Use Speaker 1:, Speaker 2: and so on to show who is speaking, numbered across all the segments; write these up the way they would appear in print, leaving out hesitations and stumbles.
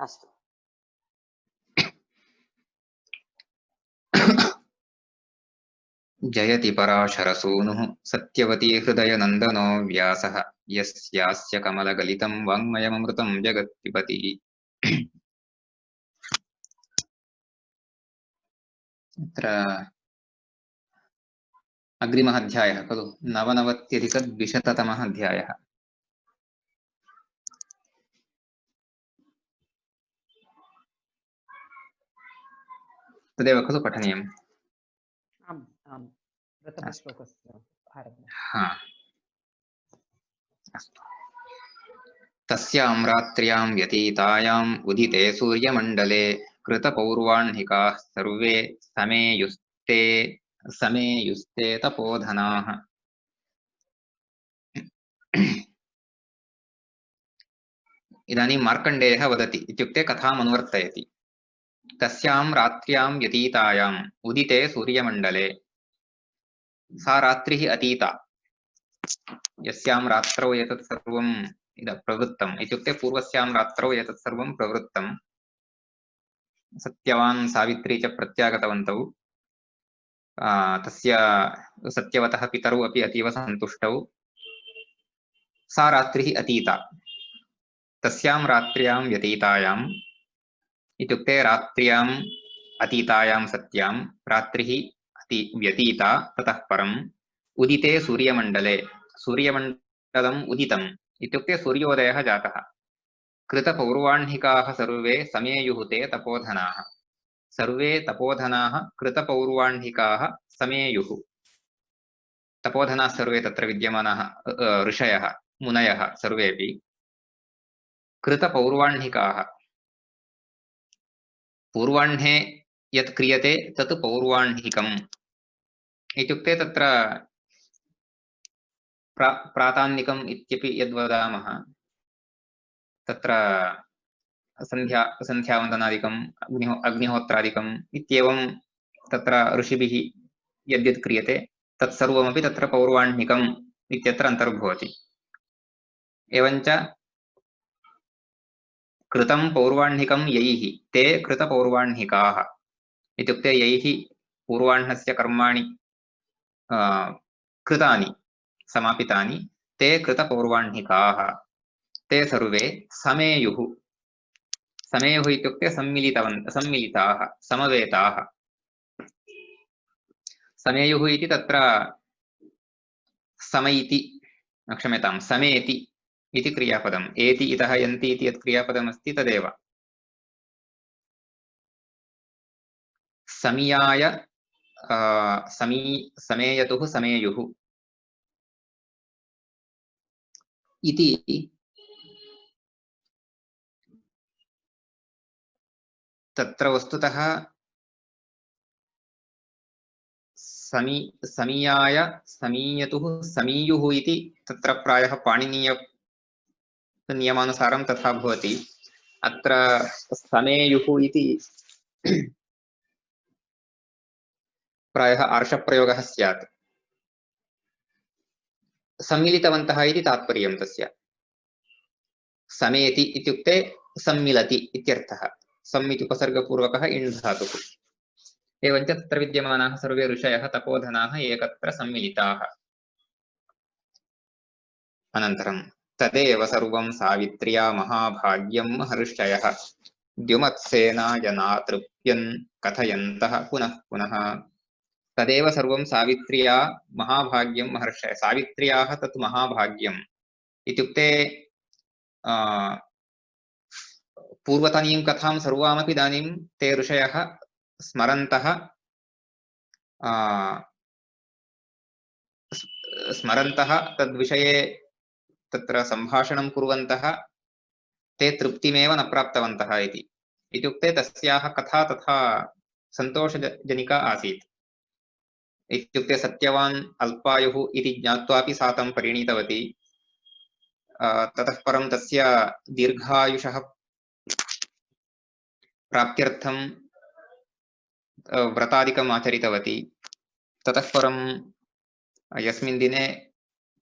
Speaker 1: अस्तु।
Speaker 2: जयति पराशरसूनुः सत्यवती हृदयनन्दनो व्यासः यस्यास्य कमलगलितं वाङ्मयममृतं जगत्पिबति। अत्र अग्रिमः अध्यायः खलु 99-द्विशततमः अध्यायः। तदेव खलु पठनीयम्।
Speaker 1: आम् आम् प्रथमश्लोकस्य आरम्भः।
Speaker 2: हा अस्तु। तस्यां रात्र्यां व्यतीतायाम् उदिते सूर्यमण्डले कृतपौर्वाह्निकाः सर्वे समेयुस्ते तपोधनाः। इदानीं मार्कण्डेयः वदति इत्युक्ते कथाम् अनुवर्तयति। तस्यां रात्र्यां व्यतीतायाम् उदिते सूर्यमण्डले, सा रात्रिः अतीता, यस्यां रात्रौ एतत् सर्वम् प्रवृत्तम् इत्युक्ते पूर्वस्यां रात्रौ एतत् सर्वं प्रवृत्तम्। सत्यवान् सावित्री च प्रत्यागतवन्तौ। तस्य सत्यवतः पितरौ अपि अतीव सन्तुष्टौ। सा रात्रिः अतीता। तस्यां रात्र्यां व्यतीतायाम् इत्युक्ते रात्र्याम् अतीतायां सत्यां रात्रिः व्यतीता। ततः परम् उदिते सूर्यमण्डले, सूर्यमण्डलम् उदितम् इत्युक्ते सूर्योदयः जातः। कृतपौर्वाह्निकाः सर्वे समेयुः ते तपोधनाः। सर्वे तपोधनाः कृतपौर्वाह्निकाः समेयुः। तपोधनाः सर्वे तत्र विद्यमानाः ऋषयः मुनयः सर्वेपि। कृतपौर्वाह्निकाः, पूर्वाह्णे यत् क्रियते तत् पौर्वाह्निकम् इत्युक्ते तत्र प्रातान्निकम् इत्यपि यद्वदामः तत्र सन्ध्यावन्दनादिकम् अग्निहोत्रादिकम् इत्येवं तत्र ऋषिभिः यद्यत् क्रियते तत्सर्वमपि तत्र पौर्वाह्निकम् इत्यत्र अन्तर्भवति। एवञ्च कृतं पौर्वाह्निकं यैः ते कृतपौर्वाह्निकाः इत्युक्ते यैः पूर्वाह्नस्य कर्माणि कृतानि समापितानि ते कृतपौर्वाह्निकाः। ते सर्वे समेयुः। समेयुः इत्युक्ते सम्मिलिताः समवेताः। समेयुः इति तत्र समैति, क्षम्यतां, समेति इति क्रियापदम्। एति इतः यन्ति इति यत् क्रियापदमस्ति तदेव। समीयाय समेयतुः समेयुः इति तत्र वस्तुतः समीयाय समीयतुः समीयुः इति तत्र प्रायः पाणिनीय नियमानुसारं तथा भवति। अत्र समेयुः इति प्रायः आर्षप्रयोगः स्यात्। सम्मिलितवन्तः इति तात्पर्यं तस्य। समेति इत्युक्ते सम्मिलति इत्यर्थः। सम् इति उपसर्गपूर्वकः इण् धातुः। एवञ्च तत्र विद्यमानाः सर्वे ऋषयः तपोधनाः एकत्र सम्मिलिताः। अनन्तरं तदेव सर्वं सावित्र्या महाभाग्यं महर्षयः द्युमत्सेनायनातृप्यन् कथयन्तः पुनः पुनः। तदेव सर्वं सावित्र्या महाभाग्यं महर्षयः। सावित्र्याः तत् महाभाग्यम् इत्युक्ते पूर्वतनीं कथां सर्वामपि इदानीं ते ऋषयः स्मरन्तः तद्विषये तत्र सम्भाषणं कुर्वन्तः ते तृप्तिमेव न प्राप्तवन्तः इति। इत्युक्ते तस्याः कथा तथा सन्तोषजनिका आसीत्। इत्युक्ते सत्यवान् अल्पायुः इति ज्ञात्वापि सा तं परिणीतवती। ततः परं तस्य दीर्घायुषः प्राप्त्यर्थं व्रतादिकम् आचरितवती। ततः परं यस्मिन् दिने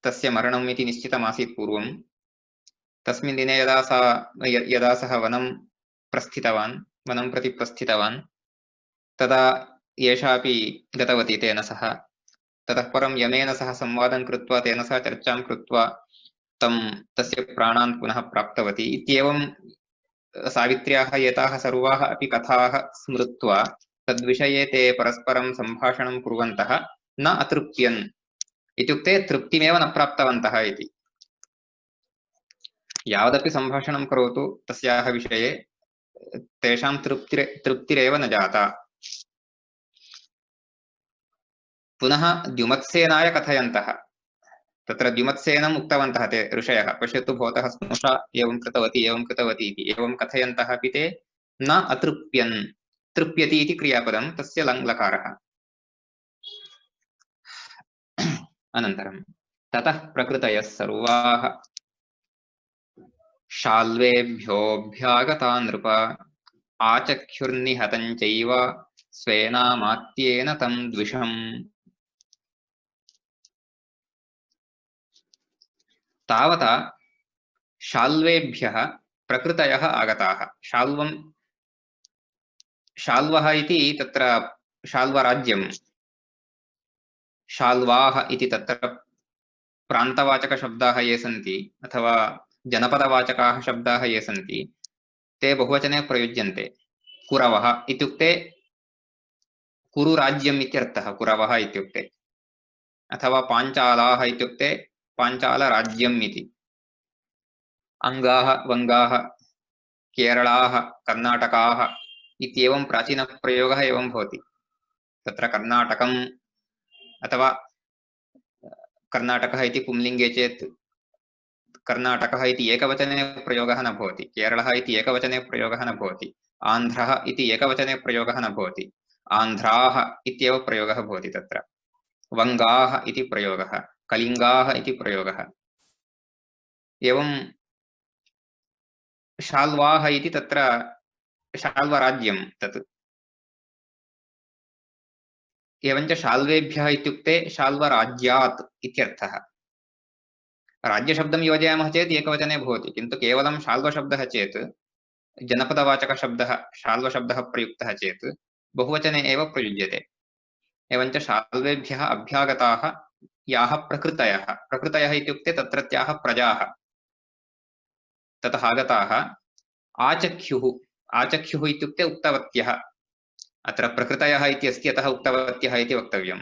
Speaker 2: तस्य मरणम् इति निश्चितमासीत् पूर्वं, तस्मिन् दिने यदा सः वनं वनं प्रति प्रस्थितवान् तदा एषापि गतवती तेन सह ततः परं यमेन सह संवादं कृत्वा तेन सह चर्चां कृत्वा तस्य प्राणान् पुनः प्राप्तवती इत्येवं सावित्र्याः एताः सर्वाः अपि कथाः स्मृत्वा तद्विषये ते परस्परं सम्भाषणं कुर्वन्तः न अतृप्यन् इत्युक्ते तृप्तिमेव न प्राप्तवन्तः इति यावदपि सम्भाषणं करोतु तस्याः विषये तेषां तृप्तिरेव न जाता पुनः द्युमत्सेनाय कथयन्तः तत्र द्युमत्सेनम् उक्तवन्तः ते ऋषयः पश्यतु भवतः स्नुषा एवं कृतवती इति एवं कथयन्तः अपि ते न अतृप्यन् तृप्यति इति क्रियापदं तस्य लङ्लकारः अनन्तरं ततः प्रकृतयः सर्वाः शाल्वेभ्योऽभ्यागता नृप आचख्युर्निहतं चैव स्वेनामात्येन तं द्विषम् तावता शाल्वेभ्यः प्रकृतयः आगताः शाल्वः इति तत्र शाल्वराज्यं शाल्वाः इति तत्र प्रान्तवाचकशब्दाः ये सन्ति अथवा जनपदवाचकाः शब्दाः ये सन्ति ते बहुवचने प्रयुज्यन्ते कुरवः इत्युक्ते कुरुराज्यम् इत्यर्थः कुरवः इत्युक्ते अथवा पाञ्चालाः इत्युक्ते पाञ्चालराज्यम् इति अंगाः वंगाः केरलाः कर्णाटकाः इत्येवं प्राचीनप्रयोगः एवं भवति तत्र कर्णाटकम् अथवा कर्णाटकः इति पुंलिङ्गे चेत् कर्णाटकः इति एकवचने प्रयोगः न भवति केरलः इति एकवचने प्रयोगः न भवति आन्ध्रः इति एकवचने प्रयोगः न भवति आन्ध्राः इत्येव प्रयोगः भवति तत्र वंगाः इति प्रयोगः कलिङ्गाः इति प्रयोगः एवं शाल्वाः इति तत्र शाल्वराज्यं तत् एवञ्च शाल्वेभ्यः इत्युक्ते शाल्वराज्यात् इत्यर्थः राज्यशब्दं योजयामः चेत् एकवचने भवति किन्तु केवलं शाल्वशब्दः चेत् जनपदवाचकशब्दः शाल्वशब्दः प्रयुक्तः चेत् बहुवचने एव प्रयुज्यते एवञ्च शाल्वेभ्यः अभ्यागताः याः प्रकृतयः इत्युक्ते तत्रत्याः प्रजाः ततः आगताः आचख्युः इत्युक्ते उक्तवत्यः अत्र प्रकृतयः इति अस्ति अतः उक्तवत्यः इति वक्तव्यम्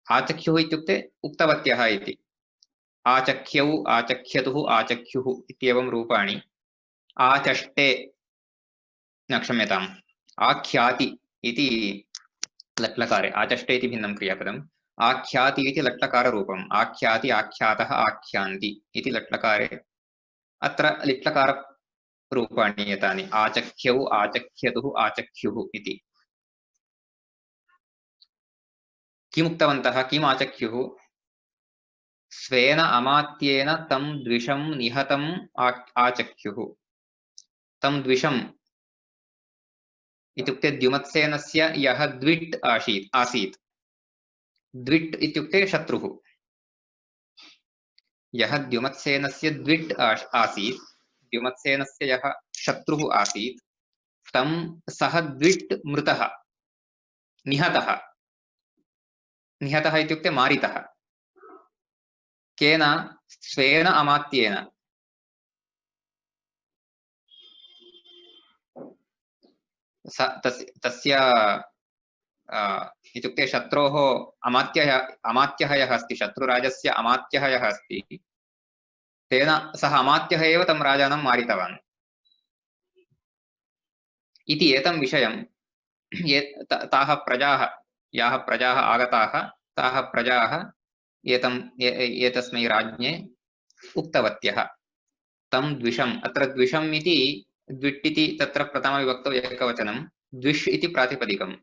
Speaker 2: आचख्युः इत्युक्ते उक्तवत्यः इति आचख्यौ आचख्यतुः आचख्युः इत्येवं रूपाणि आचष्टे न क्षम्यताम् आख्याति इति लट्लकारे आचष्टे इति भिन्नं क्रियापदम् आख्याति इति लट्लकाररूपम् आख्याति आख्यातः आख्यान्ति इति लट्लकारे अत्र लिट्लकाररूपाणि एतानि आचख्यौ आचख्यतुः आचख्युः इति किमुक्तवन्तः किम् आचख्युः स्वेन अमात्येन तं द्विषं निहतम् आचख्युः तं द्विषम् इत्युक्ते द्युमत्सेनस्य यः द्विट् आसीत् द्विट् इत्युक्ते शत्रुः यः द्युमत्सेनस्य द्विट् आसीत् द्युमत्सेनस्य यः शत्रुः आसीत् तं सः द्विट् मृतः निहतः इत्युक्ते मारितः केन स्वेन अमात्येन तस्य इत्युक्ते शत्रोः अमात्यः यः अस्ति शत्रुराजस्य अमात्यः यः अस्ति तेन सः अमात्यः एव तं राजानं मारितवान् इति एतं विषयं ताः प्रजाः याः प्रजाः आगताः ताः प्रजाः एतस्मै राज्ञे उक्तवत्यः तं द्विषम् अत्र द्विषम् इति द्विट् इति तत्र प्रथमविभक्तौ एकवचनं द्विष् इति प्रातिपदिकम्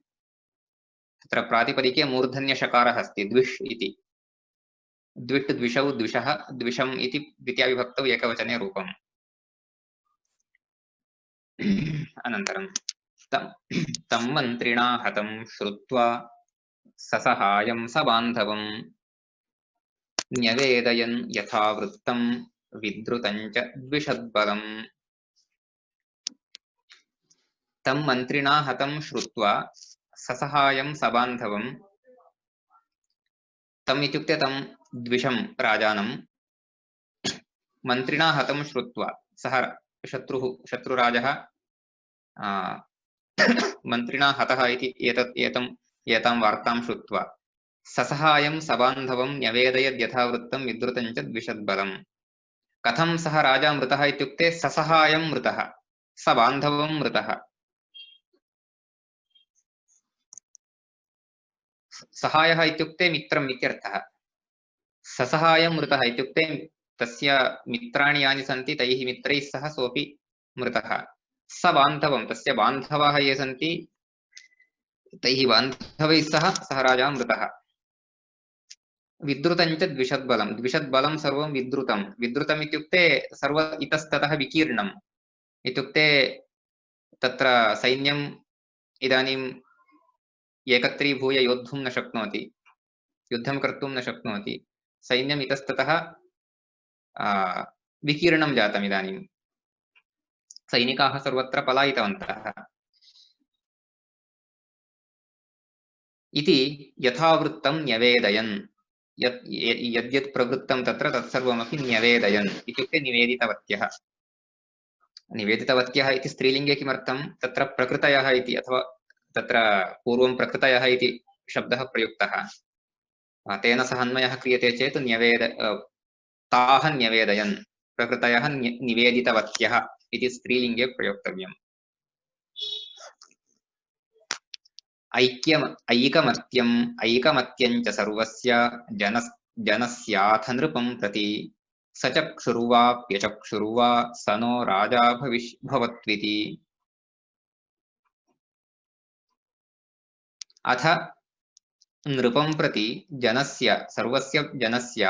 Speaker 2: तत्र प्रातिपदिके मूर्धन्यषकारः अस्ति द्विष् इति द्विट् द्विषौ द्विषः द्विषम् इति द्वितीयाविभक्तौ एकवचने रूपम् अनन्तरं तं मन्त्रिणा हतं श्रुत्वा ससहायं सबान्धवं न्यवेदयन् यथावृत्तं विद्रुतं च द्विषद्बलम् तं मन्त्रिणा हतं श्रुत्वा ससहायं सबान्धवं तम् इत्युक्ते तं द्विषं राजानं मन्त्रिणा हतं श्रुत्वा सः शत्रुराजः मन्त्रिणा हतः इति एतां वार्तां श्रुत्वा ससहायं सबान्धवं न्यवेदयद् यथावृत्तं विद्रुतं च द्विषद्बलम्। कथं सः राजा मृतः इत्युक्ते ससहायं मृतः, सबान्धवं मृतः। सहायः इत्युक्ते मित्रम् इत्यर्थः। ससहायं मृतः इत्युक्ते तस्य मित्राणि यानि सन्ति तैः मित्रैः सह सोऽपि मृतः। सबान्धवं तस्य बान्धवाः ये सन्ति तैः बान्धवैः सह सः राजा मृतः। विद्रुतं च द्विषद्बलं, द्विषद्बलं सर्वं विद्रुतं। विद्रुतम् इत्युक्ते सर्व इतस्ततः विकीर्णम् इत्युक्ते तत्र सैन्यम् इदानीम् एकत्रीभूय योद्धुं न शक्नोति, युद्धं कर्तुं न शक्नोति। सैन्यम् इतस्ततः विकीर्णं जातम् इदानीं। सैनिकाः सर्वत्र पलायितवन्तः इति यथावृत्तं न्यवेदयन्। यद्यत् प्रवृत्तं तत्र तत्सर्वमपि न्यवेदयन् इत्युक्ते निवेदितवत्यः। निवेदितवत्यः इति स्त्रीलिङ्गे किमर्थं? तत्र प्रकृतयः इति अथवा तत्र पूर्वं प्रकृतयः इति शब्दः प्रयुक्तः। तेन सह अन्वयः क्रियते चेत् ताः न्यवेदयन्, प्रकृतयः निवेदितवत्यः इति स्त्रीलिङ्गे प्रयोक्तव्यम्। ऐकमत्यं च सर्वस्य जनस्याथ नृपं प्रति सचक्षुर्वाप्यचक्षुर्वा स नो राजा भवत्विति। अथ नृपं प्रति जनस्य सर्वस्य जनस्य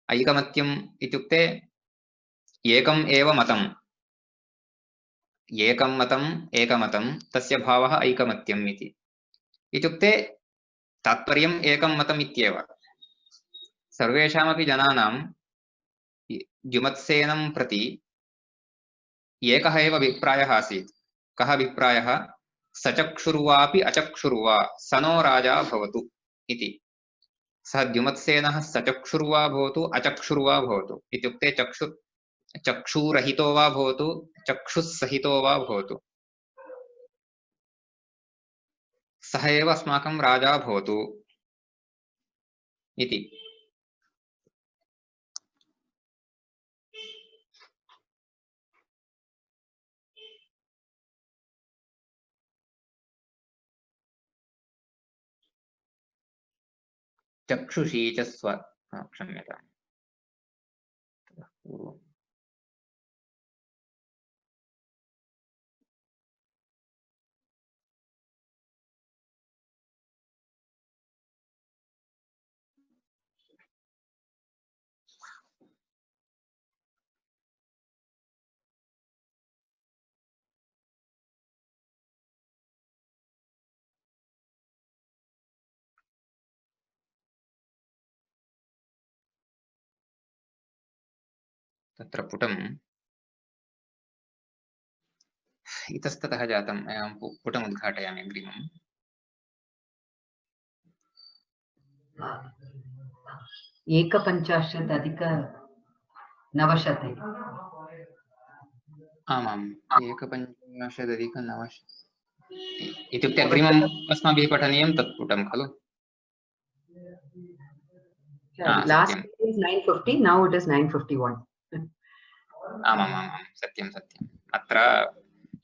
Speaker 2: ऐकमत्यम् इत्युक्ते एकम् एव मतम्, एकमतं तस्य भावः ऐकमत्यम् इति। इत्युक्ते तात्पर्यम् एकं मतम् इत्येव। सर्वेषामपि जनानां द्युमत्सेनं प्रति एकः एव अभिप्रायः आसीत्। कः अभिप्रायः? सचक्षुर्वापि अचक्षुर्वा स नो राजा भवतु इति। सः द्युमत्सेनः सचक्षुर्वा भवतु अचक्षुर्वा भवतु इत्युक्ते चक्षुरहितो वा भवतु चक्षुस्सहितो वा भवतु, सः एव अस्माकं राजा भवतु इति। चक्षुषी च क्षम्यताम्, तत्र पुटम् इतस्ततः जातम्। अहं पुटम् उद्घाटयामि अग्रिमम्।
Speaker 1: एकपञ्चाशदधिकनवशते।
Speaker 2: आमाम्, 1550 इत्युक्ते अग्रिमम् अस्माभिः पठनीयं तत् पुटं खलु?
Speaker 1: Last is 950, now it is 951.
Speaker 2: आमामाम्, सत्यं सत्यम्। अत्र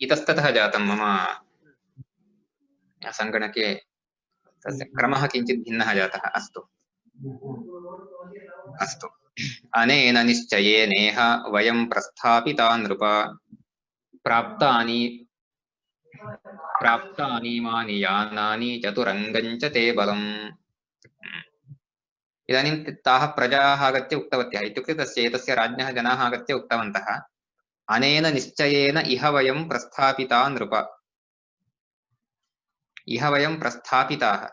Speaker 2: इतस्ततः जातं मम सङ्गणके, तस्य क्रमः किञ्चित् भिन्नः जातः। अस्तु अस्तु। अनेन निश्चयेनेह वयं प्रस्थापिता नृप प्राप्तानि यानानि चतुरङ्गं च ते बलम्। इदानीं ताः प्रजाः आगत्य उक्तवत्यः, इत्युक्ते एतस्य राज्ञः जनाः आगत्य उक्तवन्तः, अनेन निश्चयेन इह वयं प्रस्थापिता नृप। इह वयं प्रस्थापिताः,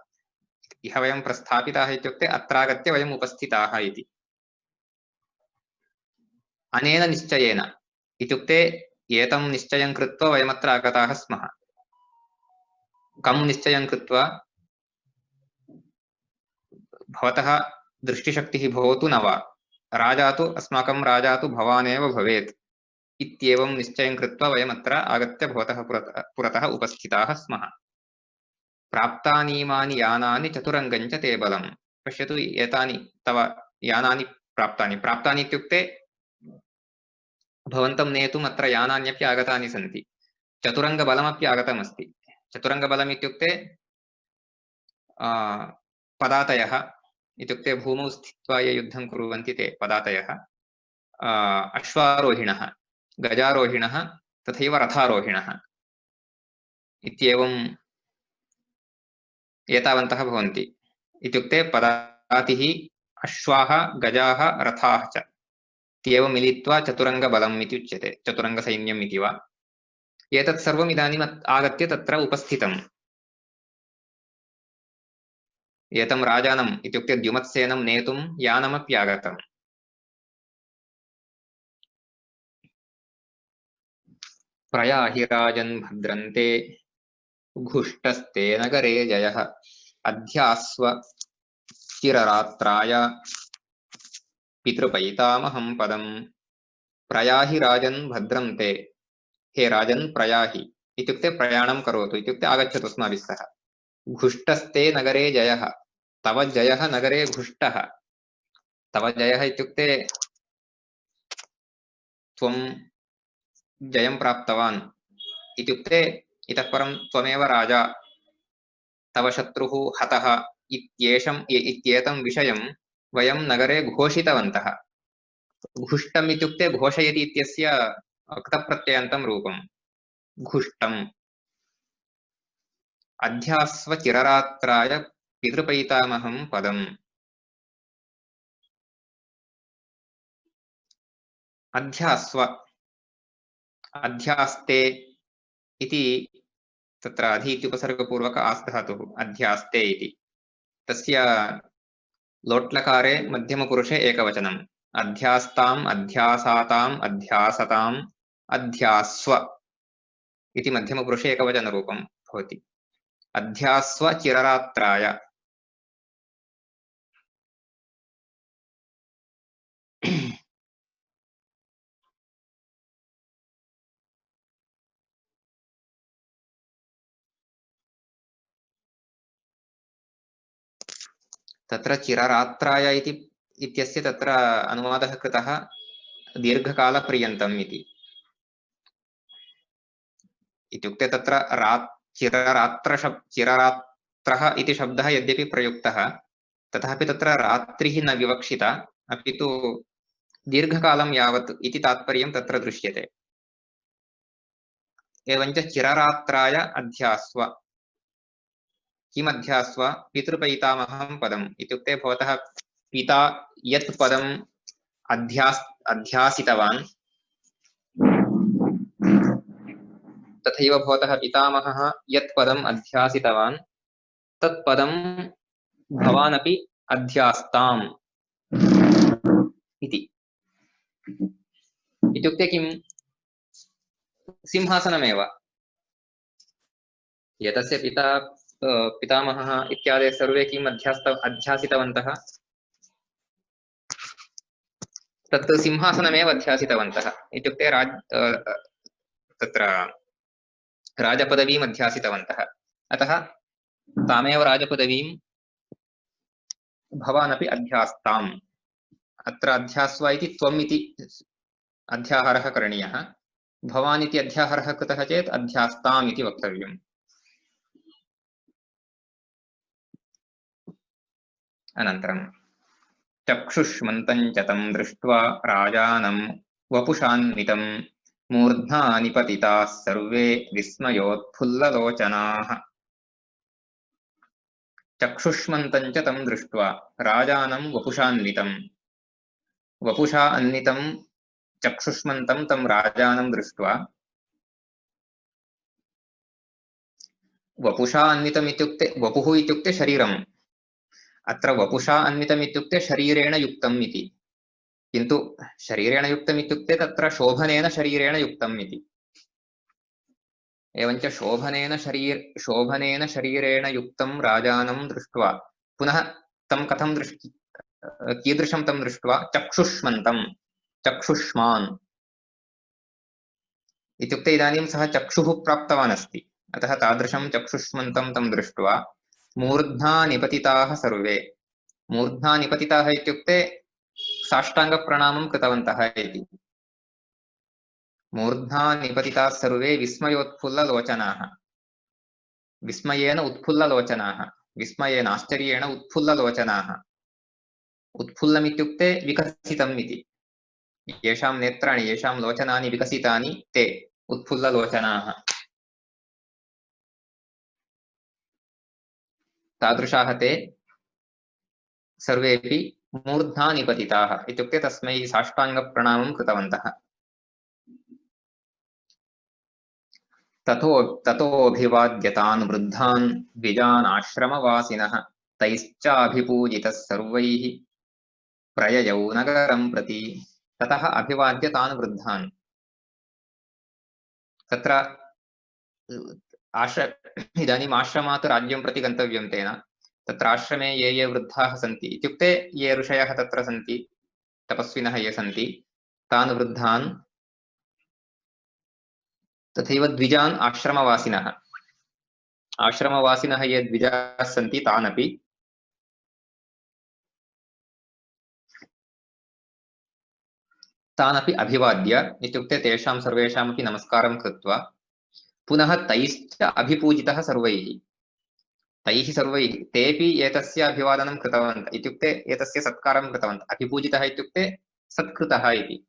Speaker 2: इह वयं प्रस्थापिताः इत्युक्ते अत्रागत्य वयम् उपस्थिताः इति। अनेन निश्चयेन इत्युक्ते एतं निश्चयं कृत्वा वयमत्र आगताः स्मः। कं निश्चयं कृत्वा? भवतः दृष्टिशक्तिः भवतु न वा, राजा तु अस्माकं राजा तु भवानेव भवेत् इत्येवं निश्चयं कृत्वा वयमत्र आगत्य भवतः पुरतः उपस्थिताः स्मः। प्राप्तानीमानि यानानि चतुरङ्गं च ते बलम्। पश्यतु, एतानि तव यानानि प्राप्तानि। प्राप्तानि इत्युक्ते भवन्तं नेतुम् अत्र यानान्यपि आगतानि सन्ति। चतुरङ्गबलमपि आगतमस्ति। चतुरङ्गबलम् इत्युक्ते पदातयः इत्युक्ते भूमौ स्थित्वा ये युद्धं कुर्वन्ति ते पदातयः, अश्वारोहिणः, गजारोहिणः, तथैव रथारोहिणः इत्येवम् एतावन्तः भवन्ति। इत्युक्ते पदातिः, अश्वाः, गजाः, रथाः च इत्येवं मिलित्वा चतुरङ्गबलम् इति उच्यते, चतुरङ्गसैन्यम् इति वा। एतत् सर्वम् इदानीम् आगत्य तत्र उपस्थितम्। एतं राजानम् इत्युक्ते द्युमत्सेनं नेतुं यानमपि आगतम्। प्रयाहि राजन् भद्रन्ते घुष्टस्ते नगरे जयः अध्यास्व चिररात्राय पितृपैतामहं पदम्। प्रयाहि राजन् भद्रन्ते, हे राजन् प्रयाहि इत्युक्ते प्रयाणं करोतु, इत्युक्ते आगच्छतु अस्माभिः सह। घुष्टस्ते नगरे जयः, तव जयः नगरे घुष्टः। तव जयः इत्युक्ते त्वं जयं प्राप्तवान् इत्युक्ते इतः परं त्वमेव राजा, तव शत्रुः हतः इत्येतं विषयं वयं नगरे घोषितवन्तः। घुष्टम् इत्युक्ते घोषयति इत्यस्य क्तप्रत्ययान्तं रूपम्। घुष्टम्। अध्यास्व चिररात्राय पितृपैतामहं पदम्। अध्यास्व, अध्यास्ते इति तत्र अधि इत्युपसर्गपूर्वक आस्धातुः अध्यास्ते इति। तस्य लोट्लकारे मध्यमपुरुषे एकवचनम्। अध्यास्ताम्, अध्यासाताम्, अध्यासताम्, अध्यास्व इति मध्यमपुरुषे एकवचनरूपं भवति। अध्यास्व चिररात्राय। तत्र चिररात्राय इत्यस्य तत्र अनुवादः कृतः दीर्घकालपर्यन्तम् इति। इत्युक्ते तत्र चिररात्रः इति शब्दः यद्यपि प्रयुक्तः, तथापि तत्र रात्रिः न विवक्षिता, अपि तु दीर्घकालं यावत् इति तात्पर्यं तत्र दृश्यते। एवञ्च चिररात्राय अध्यास्व। किमध्यास्व? पितृपैतामहं पदम् इत्युक्ते भवतः पिता यत् पदम् अध्यासितवान्, तथैव भवतः पितामहः यत् पदम् अध्यासितवान् तत् पदं भवानपि अध्यास्ताम् इति। इत्युक्ते किम्? सिंहासनमेव। एतस्य पितामहः इत्यादयः सर्वे किम् अध्यासितवन्तः? तत् सिंहासनमेव अध्यासितवन्तः। इत्युक्ते तत्र राजपदवीम् अध्यासितवन्तः। अतः तामेव राजपदवीं भवानपि अध्यास्ताम्। अत्र अध्यास्व इति त्वम् इति अध्याहारः करणीयः। भवान् इति अध्याहारः कृतः चेत् अध्यास्ताम् इति वक्तव्यम्। अनन्तरं चक्षुष्मन्तं च तं दृष्ट्वा राजानं वपुषान्वितं मूर्ध्ना निपतिताः सर्वे विस्मयोत्फुल्ललोचनाः। चक्षुष्मन्तं च तं दृष्ट्वा राजानं वपुषान्वितं। वपुषा अन्वितं चक्षुष्मन्तं तं राजानं दृष्ट्वा। वपुषा अन्वितम् इत्युक्ते वपुः इत्युक्ते शरीरम्। अत्र वपुषा अन्वितम् इत्युक्ते शरीरेण युक्तम् इति। किन्तु शरीरेण युक्तम् इत्युक्ते तत्र शोभनेन शरीरेण युक्तम् इति। एवञ्च शोभनेन शरीरेण युक्तं राजानं दृष्ट्वा पुनः तं कथं कीदृशं तं दृष्ट्वा चक्षुष्मान् इत्युक्ते इदानीं सः चक्षुः प्राप्तवान् अस्ति, अतः तादृशं चक्षुष्मन्तं तं दृष्ट्वा मूर्ध्ना निपतिताः सर्वे। मूर्ध्ना निपतिताः इत्युक्ते साष्टाङ्गप्रणामं कृतवन्तः इति। मूर्ध्ना निपतिताः सर्वे विस्मयोत्फुल्ललोचनाः, विस्मयेन उत्फुल्ललोचनाः, विस्मयेन आश्चर्येण उत्फुल्ललोचनाः। उत्फुल्लमित्युक्ते विकसितम् इति। येषां नेत्राणि येषां लोचनानि विकसितानि ते उत्फुल्ललोचनाः। तादृशाः ते सर्वेपि मूर्ध्ना निपतिताः इत्युक्ते तस्मै साष्टाङ्गप्रणामं कृतवन्तः। ततोऽभिवाद्य तान् वृद्धान् द्विजान् आश्रमवासिनः तैश्चाभिपूजितः सर्वैः प्रययौ नगरं प्रति। ततः अभिवाद्य तान् वृद्धान्। तत्र इदानीम् आश्रमात् राज्यं प्रति गन्तव्यं तेन। तत्र आश्रमे ये ये वृद्धाः सन्ति इत्युक्ते ये ऋषयः तत्र सन्ति, तपस्विनः ये सन्ति, तान् वृद्धान् तथैव द्विजान् आश्रमवासिनः ये द्विजाः सन्ति तानपि अभिवाद्य इत्युक्ते तेषां सर्वेषामपि नमस्कारं कृत्वा पुनः तैश्च अभिपूजितः सर्वैः। तैः सर्वैः तेपि एतस्य अभिवादनं कृतवन्तः इत्युक्ते एतस्य सत्कारं कृतवन्तः। अभिपूजितः इत्युक्ते सत्कृतः इति।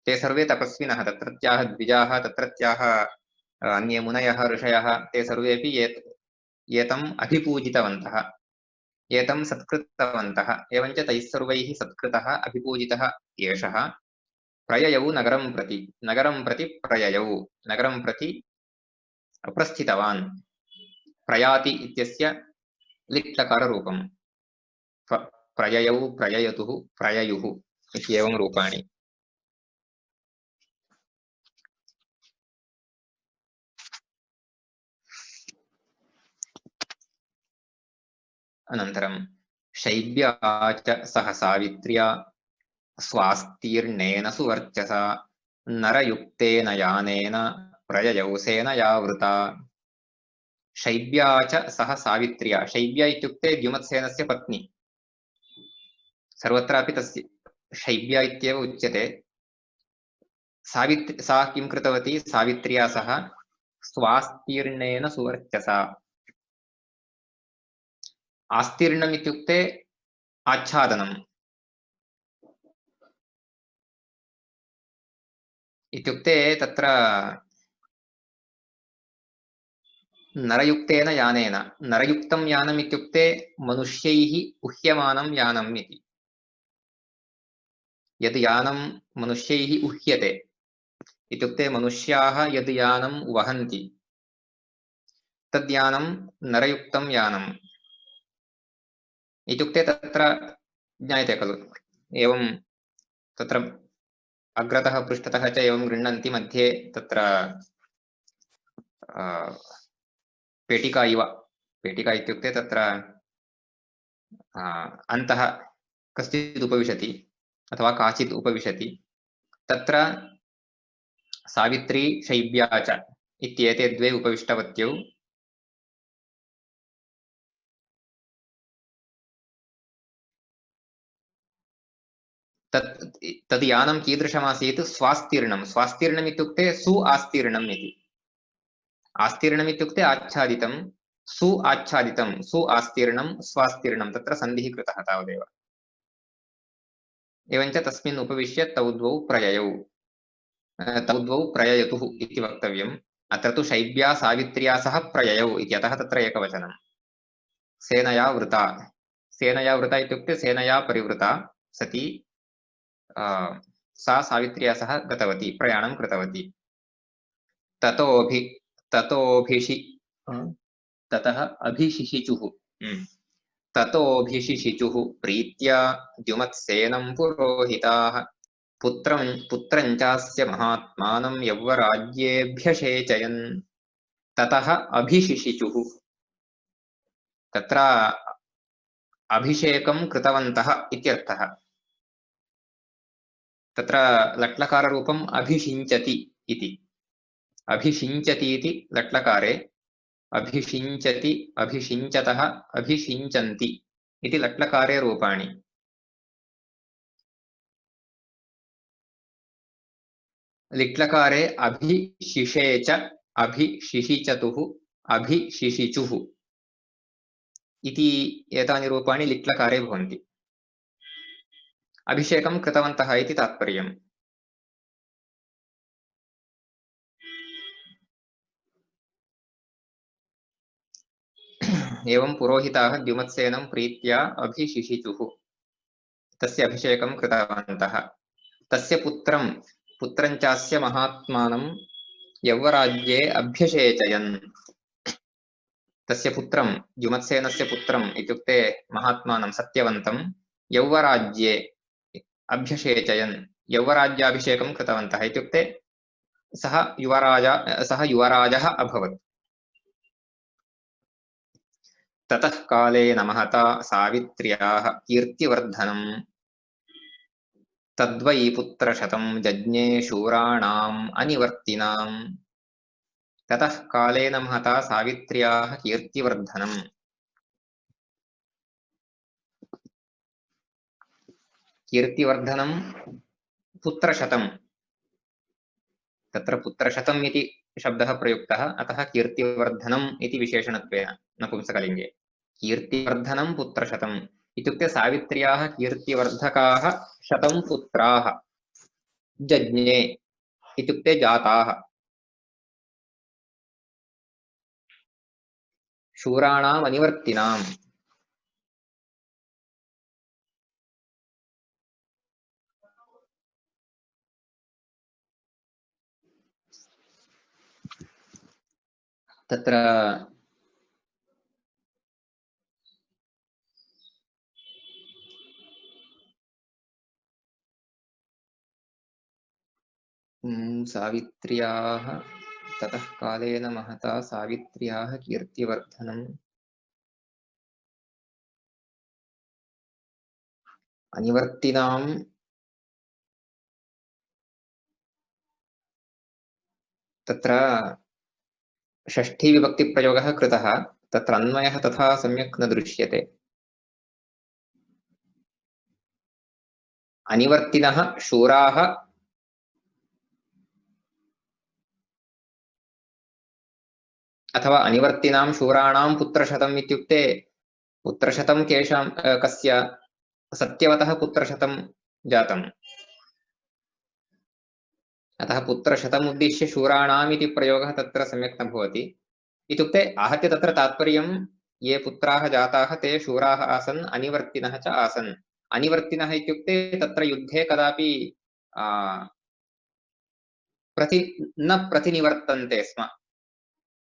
Speaker 2: ते सर्वे तपस्विनः, तत्रत्याः द्विजाः, तत्रत्याः अन्ये मुनयः ऋषयः, ते सर्वेपि एतम् अभिपूजितवन्तः, एतं सत्कृतवन्तः। एवञ्च तैः सर्वैः सत्कृतः अभिपूजितः एषः प्रययौ नगरं प्रति प्रययौ, नगरं प्रति प्रस्थितवान्। प्रयाति इत्यस्य लिट्लकाररूपं। प्रययौ, प्रययतुः, प्रययुः इत्येवं रूपाणि। अनन्तरं शैब्या च सह सावित्र्या स्वास्तीर्णेन सुवर्चसा नरयुक्तेन यानेन प्रययौ सेनयावृता। शैब्या च सह सावित्र्या। शैब्या इत्युक्ते द्युमत्सेनस्य पत्नी। सर्वत्रापि तस्य शैब्या इत्येव उच्यते। सा किं कृतवती? सावित्र्या सह स्वास्तीर्णेन सुवर्चसा। आस्तीर्णम् इत्युक्ते आच्छादनम् इत्युक्ते तत्र नरयुक्तेन यानेन। नरयुक्तं यानम् इत्युक्ते मनुष्यैः उह्यमानं यानम् इति। यद् यानं मनुष्यैः उह्यते इत्युक्ते मनुष्याः यद् यानं वहन्ति तद् यानं नरयुक्तं यानम् इत्युक्ते तत्र ज्ञायते खलु। एवं तत्र अग्रतः पृष्ठतः च एवं गृह्णन्ति, मध्ये तत्र पेटिका इव। पेटिका इत्युक्ते तत्र अन्तः कश्चित् उपविशति अथवा काचित् उपविशति। तत्र सावित्री शैब्या च इत्येते द्वे उपविष्टवत्यौ। तद् यानं कीदृशमासीत्? स्वास्तीर्णं। स्वास्तीर्णम् इत्युक्ते सु आस्तीर्णम् इति। आस्तीर्णम् इत्युक्ते आच्छादितं, सु आच्छादितं, सु आस्तीर्णं, स्वास्तीर्णं, तत्र सन्धिः कृतः तावदेव। एवञ्च तस्मिन् उपविश्य तौ द्वौ प्रययतुः इति वक्तव्यम्। अत्र तु शैब्या सावित्र्या सह प्रययौ इत्यतः तत्र एकवचनं। सेनया वृता। सेनया वृता इत्युक्ते सेनया परिवृता सती सा सावित्र्या सह गतवती, प्रयाणं कृतवती। ततः अभिशिशिचुः ततोऽभिशिशिचुः प्रीत्या द्युमत्सेनं पुरोहिताः पुत्रं चास्य महात्मानं यौवराज्येऽभ्यषेचयन्। ततः अभिशिशिचुः तत्र अभिषेकं कृतवन्तः इत्यर्थः तत्र लट्लकाररूपम् अभिषिञ्चति इति अभिषिञ्चति इति लट्लकारे अभिषिञ्चति अभिषिञ्चतः अभिषिञ्चन्ति इति लट्लकारे रूपाणि लिट्लकारे अभिशिषेच अभिशिशिचतुः अभिशिशिचुः इति एतानि रूपाणि लिट्लकारे भवन्ति अभिषेकं कृतवन्तः इति तात्पर्यम् एवं पुरोहिताः द्युमत्सेनं प्रीत्या अभिशिशिचुः तस्य अभिषेकं कृतवन्तः तस्य पुत्रं चास्य महात्मानं यौवराज्ये अभ्यषेचयन् तस्य पुत्रं द्युमत्सेनस्य पुत्रम् इत्युक्ते महात्मानं सत्यवन्तं यौवराज्ये अभ्यषेचयन् यौवराज्याभिषेकं कृतवन्तः इत्युक्ते सः युवराजः अभवत् ततः कालेन महता सावित्र्याः कीर्तिवर्धनम् तद्वै पुत्रशतं जज्ञे शूराणाम् अनिवर्तिनाम् ततः कालेन महता सावित्र्याः कीर्तिवर्धनम् कीर्तिवर्धनं पुत्रशतं तत्र पुत्रशतम् इति शब्दः प्रयुक्तः अतः कीर्तिवर्धनम् इति विशेषणत्वेन नपुंसकलिङ्गे कीर्तिवर्धनं पुत्रशतम् इत्युक्ते सावित्र्याः कीर्तिवर्धकाः 100 पुत्राः जज्ञे इत्युक्ते जाताः शूराणाम् अनिवर्तिनाम् तत्र सावित्र्याः ततः कालेन महता सावित्र्याः कीर्तिवर्धनम् अनिवर्तिनाम् तत्र षष्ठी विभक्तिप्रयोगः कृतः तत्र अन्वयः तथा सम्यक् न दृश्यते अनिवर्तिनः शूराः अथवा अनिवर्तिनां शूराणां पुत्रशतम् इत्युक्ते पुत्रशतं केषां कस्य सत्यवतः पुत्रशतं जातम् अतः पुत्रशतम् उद्दिश्य शूराणाम् इति प्रयोगः तत्र सम्यक् न भवति इत्युक्ते आहत्य तत्र तात्पर्यं ये पुत्राः जाताः ते शूराः आसन् अनिवर्तिनः च आसन् अनिवर्तिनः इत्युक्ते तत्र युद्धे कदापि न प्रतिनिवर्तन्ते स्म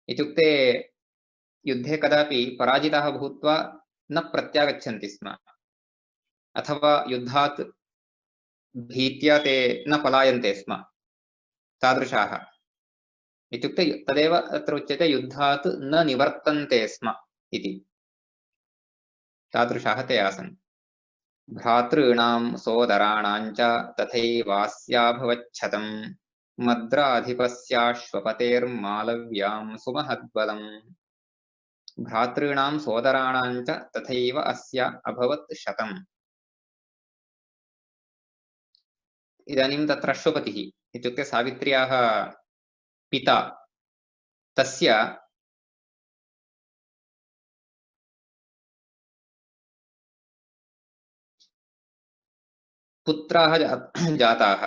Speaker 2: इत्युक्ते युद्धे कदापि पराजिताः भूत्वा न प्रत्यागच्छन्ति स्म अथवा युद्धात् भीत्या ते न पलायन्ते स्म तादृशाः इत्युक्ते तदेव अत्र उच्यते युद्धात् न निवर्तन्ते स्म इति तादृशाः ते आसन् भ्रातॄणां सोदराणां च तथैवास्याभवच्छतम् मद्राधिपस्याश्वपतेर्मालव्यां सुमहद्बलम् भ्रातॄणां सोदराणां च तथैव अस्य अभवत् शतम् इदानीं तत्र अश्वपतिः इत्युक्ते सावित्र्याः पिता तस्य पुत्राः जाताः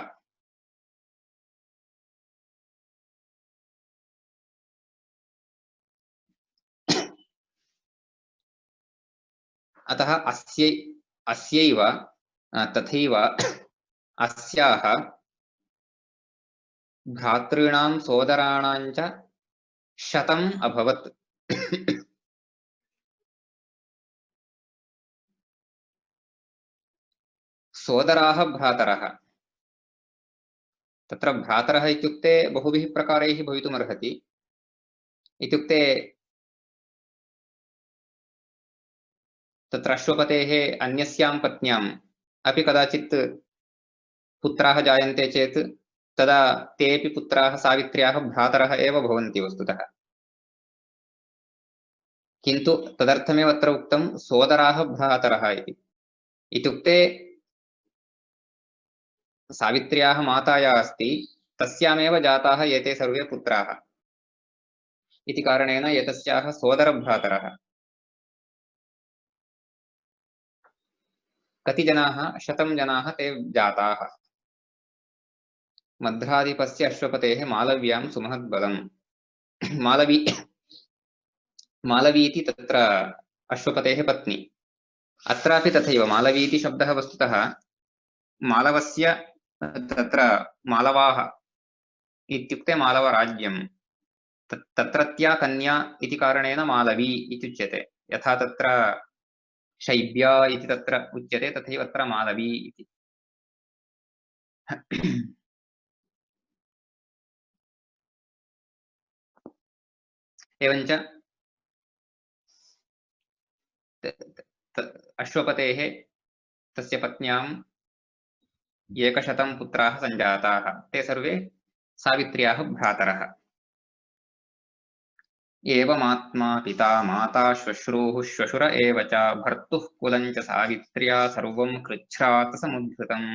Speaker 2: अतः अस्यैव तथैव अस्याः भ्रातॄणां सोदराणां च 100 अभवत् सोदराः भ्रातरः तत्र भ्रातरः इत्युक्ते बहुभिः प्रकारैः भवितुमर्हति इत्युक्ते तत्र अश्वपतेः अन्यस्यां पत्न्याम् अपि कदाचित् पुत्राः जायन्ते चेत् तदा तेऽपि पुत्राः सावित्र्याः भ्रातरः एव भवन्ति वस्तुतः। किन्तु तदर्थमेव अत्र उक्तं सोदराः भ्रातरः इति। इत्युक्ते सावित्र्याः माता या अस्ति तस्यामेव जाताः एते सर्वे पुत्राः इति कारणेन एतस्याः सोदरभ्रातरः। कति जनाः 100 जनाः ते जाताः। मध्राधिपस्य अश्वपतेः मालव्यां सुमहद्बलम्। मालवी इति तत्र अश्वपतेः पत्नी। अत्रापि तथैव मालवी इति शब्दः वस्तुतः मालवस्य तत्र मालवाः इत्युक्ते मालवराज्यं तत्रत्या कन्या इति कारणेन मालवी इति उच्यते। यथा तत्र शैब्या इति तत्र उच्यते तथैव अत्र मालवी इति। एवञ्च अश्वपतेः तस्य पत्न्यां 100 पुत्राः सञ्जाताः। ते सर्वे सावित्र्याः भ्रातरः। एवमात्मा पिता माता श्वश्रूः श्वशुर एव च भर्तुः कुलं च सावित्र्या सर्वं कृच्छ्रात् समुद्धृतम्।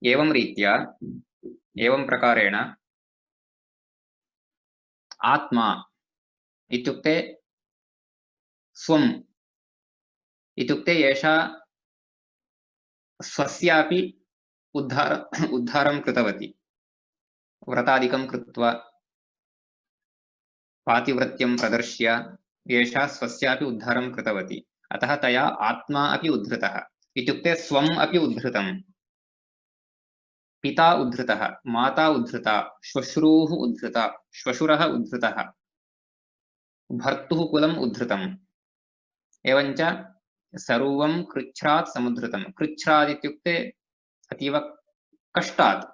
Speaker 2: एवं रीत्या एवं प्रकारेण आत्मा इत्युक्ते स्वम् इत्युक्ते एषा स्वस्यापि उद्धारं कृतवती। व्रतादिकं कृत्वा पातिव्रत्यं प्रदर्श्य एषा स्वस्यापि उद्धारं कृतवती। अतः तया आत्मा अपि उद्धृतः। इत्युक्ते स्वम् अपि उद्धृतं, पिता उद्धृतः, माता उद्धृता, श्वश्रूः उद्धृता, श्वशुरः उद्धृतः, भर्तुः कुलम् उद्धृतम्। एवञ्च सर्वं कृच्छ्रात् समुद्धृतं। कृच्छ्रात् इत्युक्ते अतीव कष्टात्।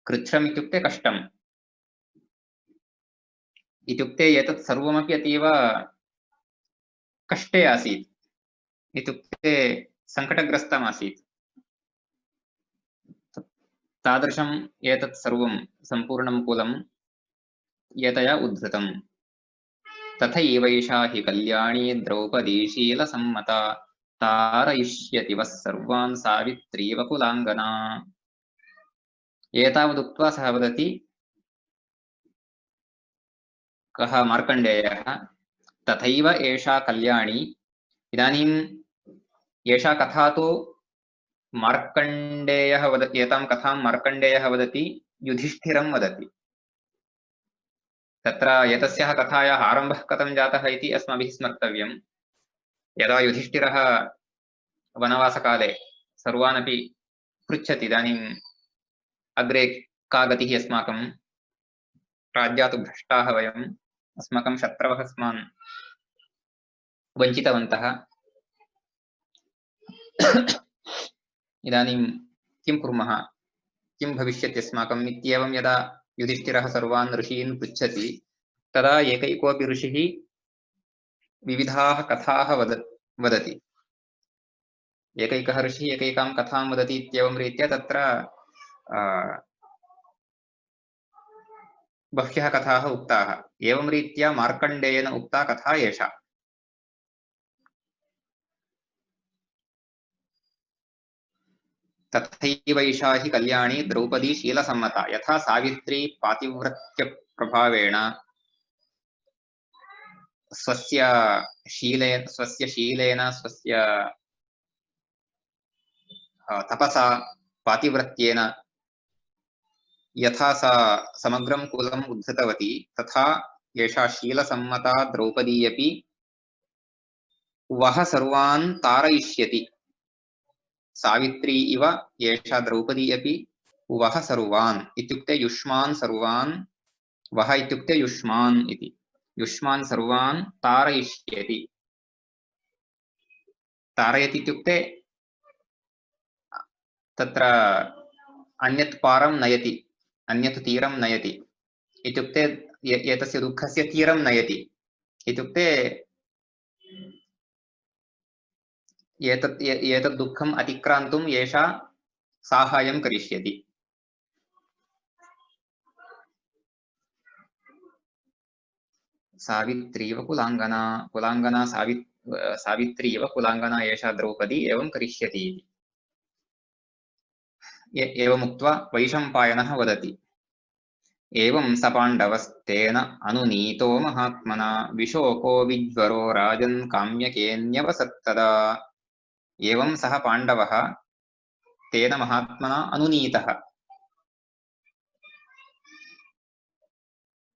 Speaker 2: कृच्छ्रम् इत्युक्ते कष्टम्। इत्युक्ते एतत् सर्वमपि अतीव कष्टे आसीत्। इत्युक्ते सङ्कटग्रस्तम् आसीत्। तादृशम् एतत् सर्वं सम्पूर्णं कुलं एतया उद्धृतम्। तथैवैषा हि कल्याणी द्रौपदी शीलसम्मता तारयिष्यति वः सर्वान् सावित्रीव कुलाङ्गना। एतावदुक्त्वा सः वदति, कः मार्कण्डेयः, तथैव एषा कल्याणी। इदानीम् एषा कथा तु मार्कण्डेयः वदति, एतां कथां मार्कण्डेयः वदति, युधिष्ठिरं वदति। तत्र एतस्याः कथायाः आरम्भः कथं जातः इति अस्माभिः स्मर्तव्यम्। यदा युधिष्ठिरः वनवासकाले सर्वान् अपि पृच्छति, इदानीम् अग्रे का गतिः अस्माकं, राज्यात् भ्रष्टाः वयम्, अस्माकं शत्रवः अस्मान् वञ्चितवन्तः, इदानीं किं कुर्मः, किं भविष्यति अस्माकम् इत्येवं यदा युधिष्ठिरः सर्वान् ऋषीन् पृच्छति, तदा एकैकोऽपि ऋषिः विविधाः कथाः वदति। एकैकः ऋषिः एकैकां कथां वदति इत्येवं रीत्या तत्र बह्व्यः कथाः उक्ताः। एवं रीत्या मार्कण्डेयेन उक्ता कथा एषा। तथैवैषा हि कल्याणी द्रौपदी शीलसम्मता। यथा सावित्री पातिव्रत्यप्रभावेण स्वस्य शीलेन स्वस्य तपसा पातिव्रत्येन यथा सा समग्रं कुलम् उद्धृतवती, तथा एषा शीलसम्मता द्रौपदी अपि वः सर्वान् तारयिष्यति। सावित्री इव एषा द्रौपदी अपि वः सर्वान् इत्युक्ते युष्मान् सर्वान्, वः इत्युक्ते युष्मान् इति, युष्मान् सर्वान् तारयिष्यति। तारयति इत्युक्ते तत्र अन्यत् पारं नयति, अन्यत् तीरं नयति। इत्युक्ते एतस्य दुःखस्य तीरं नयति इत्युक्ते एतत् दुःखम् अतिक्रान्तुम् एषा साहाय्यं करिष्यति। सावित्रीव कुलाङ्गना सावित्रीव कुलाङ्गना एषा द्रौपदी एवं करिष्यति। एवमुक्त्वा वैशम्पायनः वदति, एवं स पाण्डवस्तेन अनुनीतो महात्मना विशोको विज्वरो राजन् काम्यकेऽन्यवसत्तदा। एवं सः पाण्डवः तेन महात्मना अनुनीतः।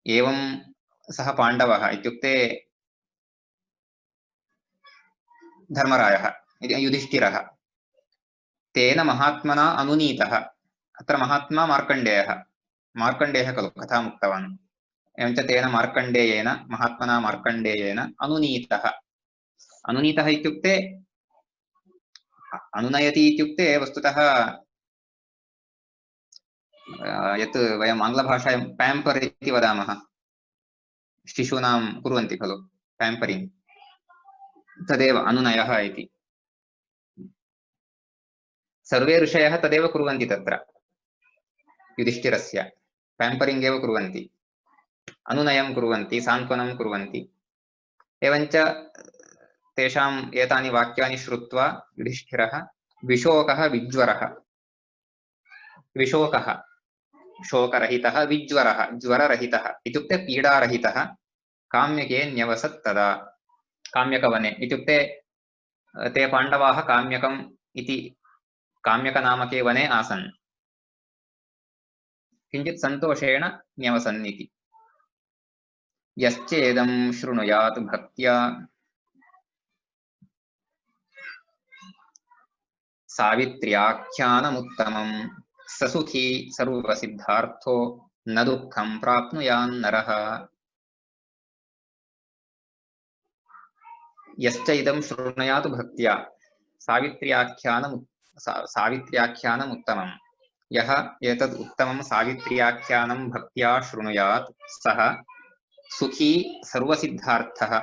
Speaker 2: एवं सः पाण्डवः इत्युक्ते धर्मरायः युधिष्ठिरः तेन महात्मना अनुनीतः। अत्र महात्मा मार्कण्डेयः खलु कथाम् उक्तवान्। एवञ्च तेन मार्कण्डेयेन महात्मना मार्कण्डेयेन अनुनीतः इत्युक्ते अनुनयति इत्युक्ते वस्तुतः यत् वयम् आङ्ग्लभाषायां पैम्पर् इति वदामः, शिशूनां कुर्वन्ति खलु पैम्परिङ्ग्, तदेव अनुनयः इति। सर्वे ऋषयः तदेव कुर्वन्ति, तत्र युधिष्ठिरस्य पैम्परिङ्ग् एव कुर्वन्ति, अनुनयं कुर्वन्ति, सान्त्वनं कुर्वन्ति। एवञ्च तेषाम् एतानि वाक्यानि श्रुत्वा युधिष्ठिरः विशोकः विज्वरः, विशोकः शोकरहितः, विज्वरः ज्वररहितः इत्युक्ते पीडारहितः, काम्यके न्यवसत् तदा। काम्यकवने इत्युक्ते ते पाण्डवाः काम्यकम् इति काम्यकनामके वने आसन्, किञ्चित् सन्तोषेण न्यवसन् इति। यश्चेदं शृणुयात् भक्त्या सावित्र्याख्यानमुत्तमं स सुखी सर्वसिद्धार्थो न दुःखं प्राप्नुयान्नरः। यश्च इदं शृणुयात् भक्त्या सावित्र्याख्यानमुत्तमं, यः एतद् उत्तमं सावित्र्याख्यानं भक्त्या शृणुयात् सः सुखी सर्वसिद्धार्थः,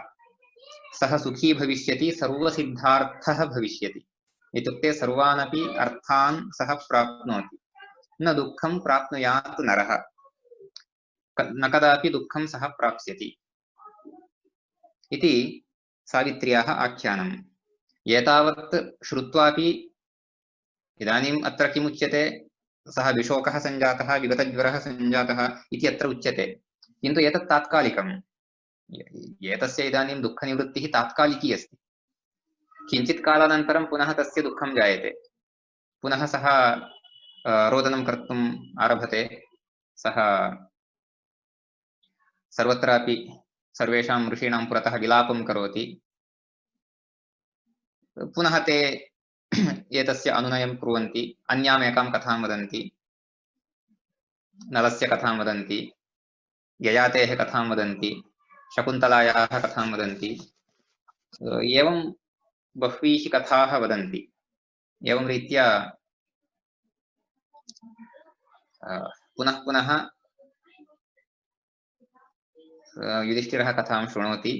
Speaker 2: सः सुखी भविष्यति, सर्वसिद्धार्थः भविष्यति इत्युक्ते सर्वानपि अर्थान् सः प्राप्नोति। न दुःखं प्राप्नुयात् नरः, न कदापि दुःखं सः प्राप्स्यति इति सावित्र्याः आख्यानम्। एतावत् श्रुत्वापि इदानीम् अत्र किमुच्यते, सः विशोकः सञ्जातः, विगतज्वरः सञ्जातः इति अत्र उच्यते, किन्तु एतत् तात्कालिकम्। एतस्य इदानीं दुःखनिवृत्तिः तात्कालिकी अस्ति। किञ्चित् कालानन्तरं पुनः तस्य दुःखं जायते, पुनः सः रोदनं कर्तुम् आरभते, सः सर्वत्रापि सर्वेषां ऋषीणां पुरतः विलापं करोति, पुनः ते एतस्य अनुनयं कुर्वन्ति, अन्यामेकां कथां वदन्ति, नलस्य कथां वदन्ति, ययातेः कथां वदन्ति, शकुन्तलायाः कथां वदन्ति, एवं बह्वीः कथाः वदन्ति। एवं रीत्या पुनः पुनः युधिष्ठिरः कथां शृणोति,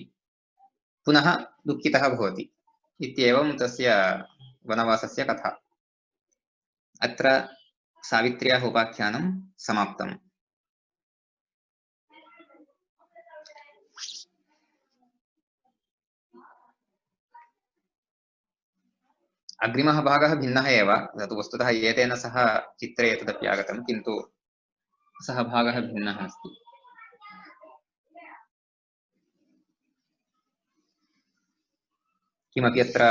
Speaker 2: पुनः दुःखितः भवति इत्येवं तस्य वनवासस्य कथा। अत्र सावित्र्याः उपाख्यानं समाप्तम्। अग्रिमः भागः भिन्नः एव, तत् वस्तुतः एतेन सह चित्रे एतदपि आगतं, किन्तु सः भागः भिन्नः अस्ति। किमपि अत्र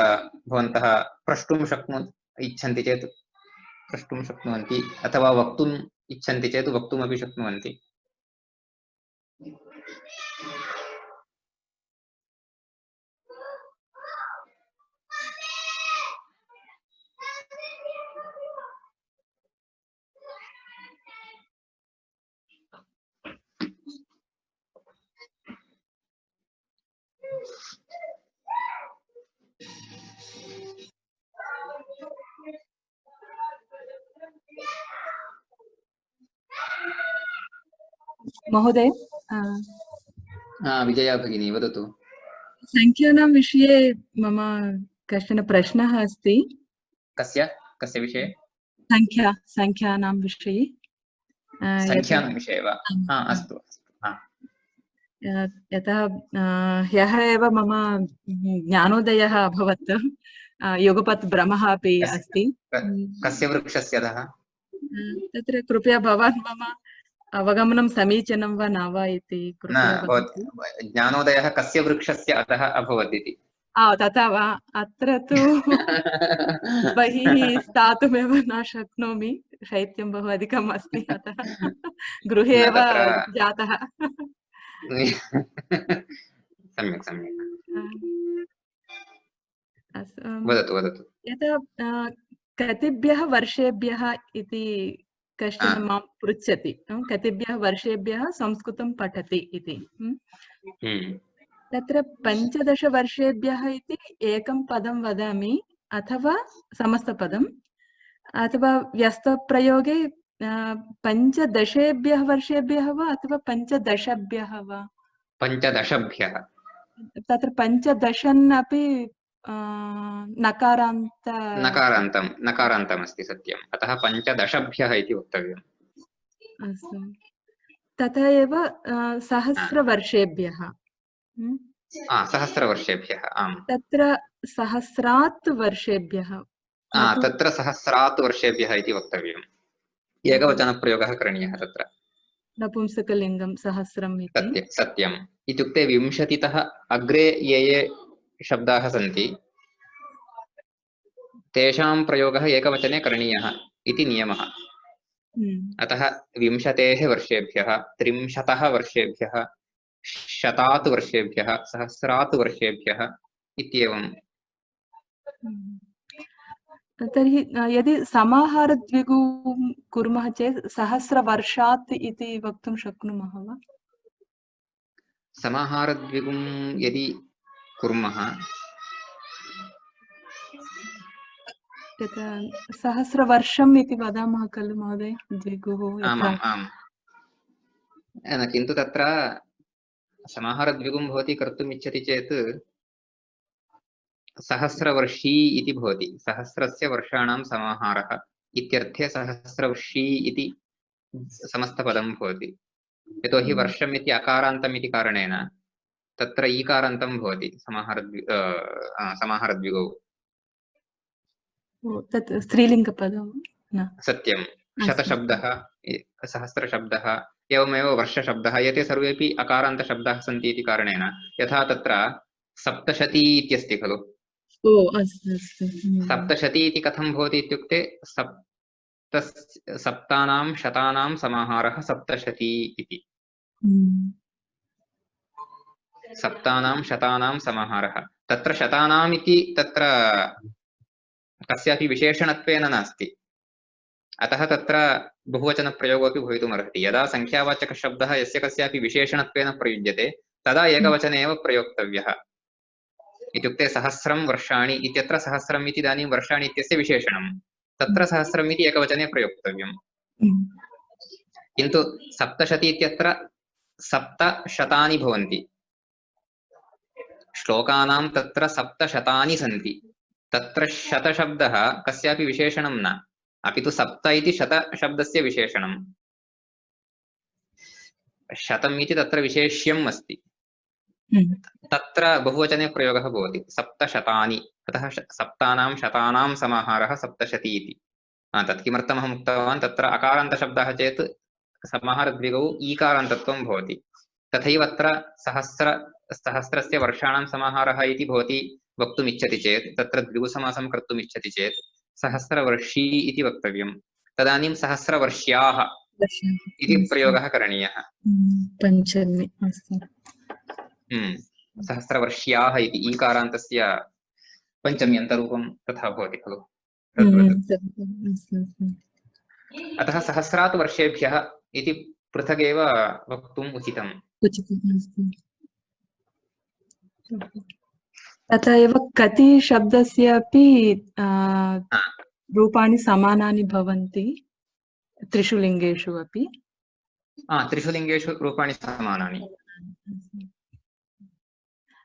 Speaker 2: भवन्तः प्रष्टुं इच्छन्ति चेत् प्रष्टुं शक्नुवन्ति, अथवा वक्तुम् इच्छन्ति चेत् वक्तुमपि शक्नुवन्ति।
Speaker 3: महोदय,
Speaker 2: विजया भगिनी वदतु।
Speaker 3: संख्यानां विषये मम कश्चन प्रश्नः अस्ति।
Speaker 2: कस्य विषये?
Speaker 3: संख्यानां विषये।
Speaker 2: संख्यानां विषये वा? अस्तु।
Speaker 3: यतः ह्यः एव मम ज्ञानोदयः अभवत्। युगपत् भ्रमः अपि अस्ति।
Speaker 2: कस्य वृक्षस्य अधः?
Speaker 3: तत्र कृपया भवान् मम अवगमनं समीचीनं वा न वा इति कृपया वदतु।
Speaker 2: ज्ञानोदयः कस्य वृक्षस्य अधः अभवत् इति?
Speaker 3: तथा वा? अत्र तु बहिः स्थातुमेव न शक्नोमि, शैत्यं बहु अधिकम् अस्ति, अतः गृहे एव जातः।
Speaker 2: सम्यक् सम्यक्, वदतु।
Speaker 3: यतः कतिभ्यः वर्षेभ्यः इति कश्चन मां पृच्छति, कतिभ्यः वर्षेभ्यः संस्कृतं पठति इति। तत्र 15 वर्षेभ्यः इति एकं पदं वदामि, अथवा समस्तपदम्, अथवा व्यस्तप्रयोगे 15 वर्षेभ्यः वा अथवा 15 वा?
Speaker 2: 15.
Speaker 3: तत्र 15 अपि
Speaker 2: नकारान्तम् अस्ति, सत्यम्। अतः 15 इति वक्तव्यम्।
Speaker 3: अस्तु, तथा एव सहस्रवर्षेभ्यः।
Speaker 2: सहस्रवर्षेभ्यः, आम्।
Speaker 3: तत्र सहस्रात् वर्षेभ्यः,
Speaker 2: तत्र सहस्रात् वर्षेभ्यः इति वक्तव्यम्। एकवचनप्रयोगः करणीयः तत्र।
Speaker 3: नपुंसकलिङ्गं सहस्रम् इति।
Speaker 2: सत्यम्। इत्युक्ते 20तः अग्रे ये शब्दाः सन्ति तेषां प्रयोगः एकवचने करणीयः इति नियमः। अतः 20 वर्षेभ्यः, 30 वर्षेभ्यः, 100 वर्षेभ्यः, सहस्रात् वर्षेभ्यः इत्येवम्।
Speaker 3: तर्हि यदि समाहारद्विगुं कुर्मः चेत् सहस्रवर्षात् इति वक्तुं शक्नुमः वा?
Speaker 2: समाहारद्विगुं यदि कुर्मः,
Speaker 3: सहस्रवर्षम् इति वदामः खलु महोदय, द्विगुः।
Speaker 2: आम्। किन्तु तत्र समाहारद्विगुं भवती कर्तुम् इच्छति चेत् सहस्रवर्षी इति भवति। सहस्रस्य वर्षाणां समाहारः इत्यर्थे सहस्रवर्षी इति समस्तपदं भवति। यतोहि वर्षम् इति अकारान्तम् इति कारणेन तत्र ईकारान्तं भवति समाहारद्विगौ।
Speaker 3: तत् स्त्रीलिङ्गपदं न? सत्यं।
Speaker 2: शतशब्दः, सहस्रशब्दः, एवमेव वर्षशब्दः, एते सर्वेपि अकारान्तशब्दाः सन्ति इति कारणेन, यथा तत्र सप्तशती इत्यस्ति खलु। सप्तशती इति कथं भवति इत्युक्ते सप्तानां शतानां समाहारः सप्तशती इति। सप्तानां शतानां समाहारः, तत्र शतानाम् इति तत्र कस्यापि विशेषणत्वेन नास्ति, अतः तत्र बहुवचनप्रयोगोऽपि भवितुमर्हति। यदा संख्यावाचकशब्दः यस्य कस्यापि विशेषणत्वेन प्रयुज्यते तदा एकवचने एव प्रयोक्तव्यः। इत्युक्ते सहस्रं वर्षाणि इत्यत्र सहस्रम् इति इदानीं वर्षाणि इत्यस्य विशेषणं, तत्र सहस्रम् इति एकवचने प्रयोक्तव्यम्। किन्तु सप्तशती इत्यत्र 700 भवन्ति, श्लोकानां तत्र 700 सन्ति। तत्र शतशब्दः कस्यापि विशेषणं न, अपि तु 7 इति शतशब्दस्य विशेषणं। शतम् इति तत्र विशेष्यम् अस्ति, तत्र बहुवचने प्रयोगः भवति 700। अतः सप्तानां शतानां समाहारः सप्तशती इति। तत् किमर्थमहम् उक्तवान्, तत्र अकारान्तशब्दः चेत् समाहारद्विगौ ईकारान्तत्वं भवति। तथैव अत्र सहस्रस्य वर्षाणां समाहारः इति भवति वक्तुम् इच्छति चेत्, तत्र द्विगुसमासं कर्तुम् इच्छति चेत् सहस्रवर्षी इति वक्तव्यम्। तदानीं सहस्रवर्ष्याः इति प्रयोगः करणीयः।
Speaker 3: पञ्चमी अस्ति।
Speaker 2: सहस्रवर्ष्याः इति ईकारान्तस्य पञ्चम्यन्तरूपं तथा भवति खलु। अतः सहस्रात् वर्षेभ्यः इति पृथगेव वक्तुम् उचितम्।
Speaker 3: तथा एव कति शब्दस्य अपि रूपाणि समानानि भवन्ति त्रिषु लिङ्गेषु अपि।
Speaker 2: त्रिषु लिङ्गेषु रूपाणि समानानि।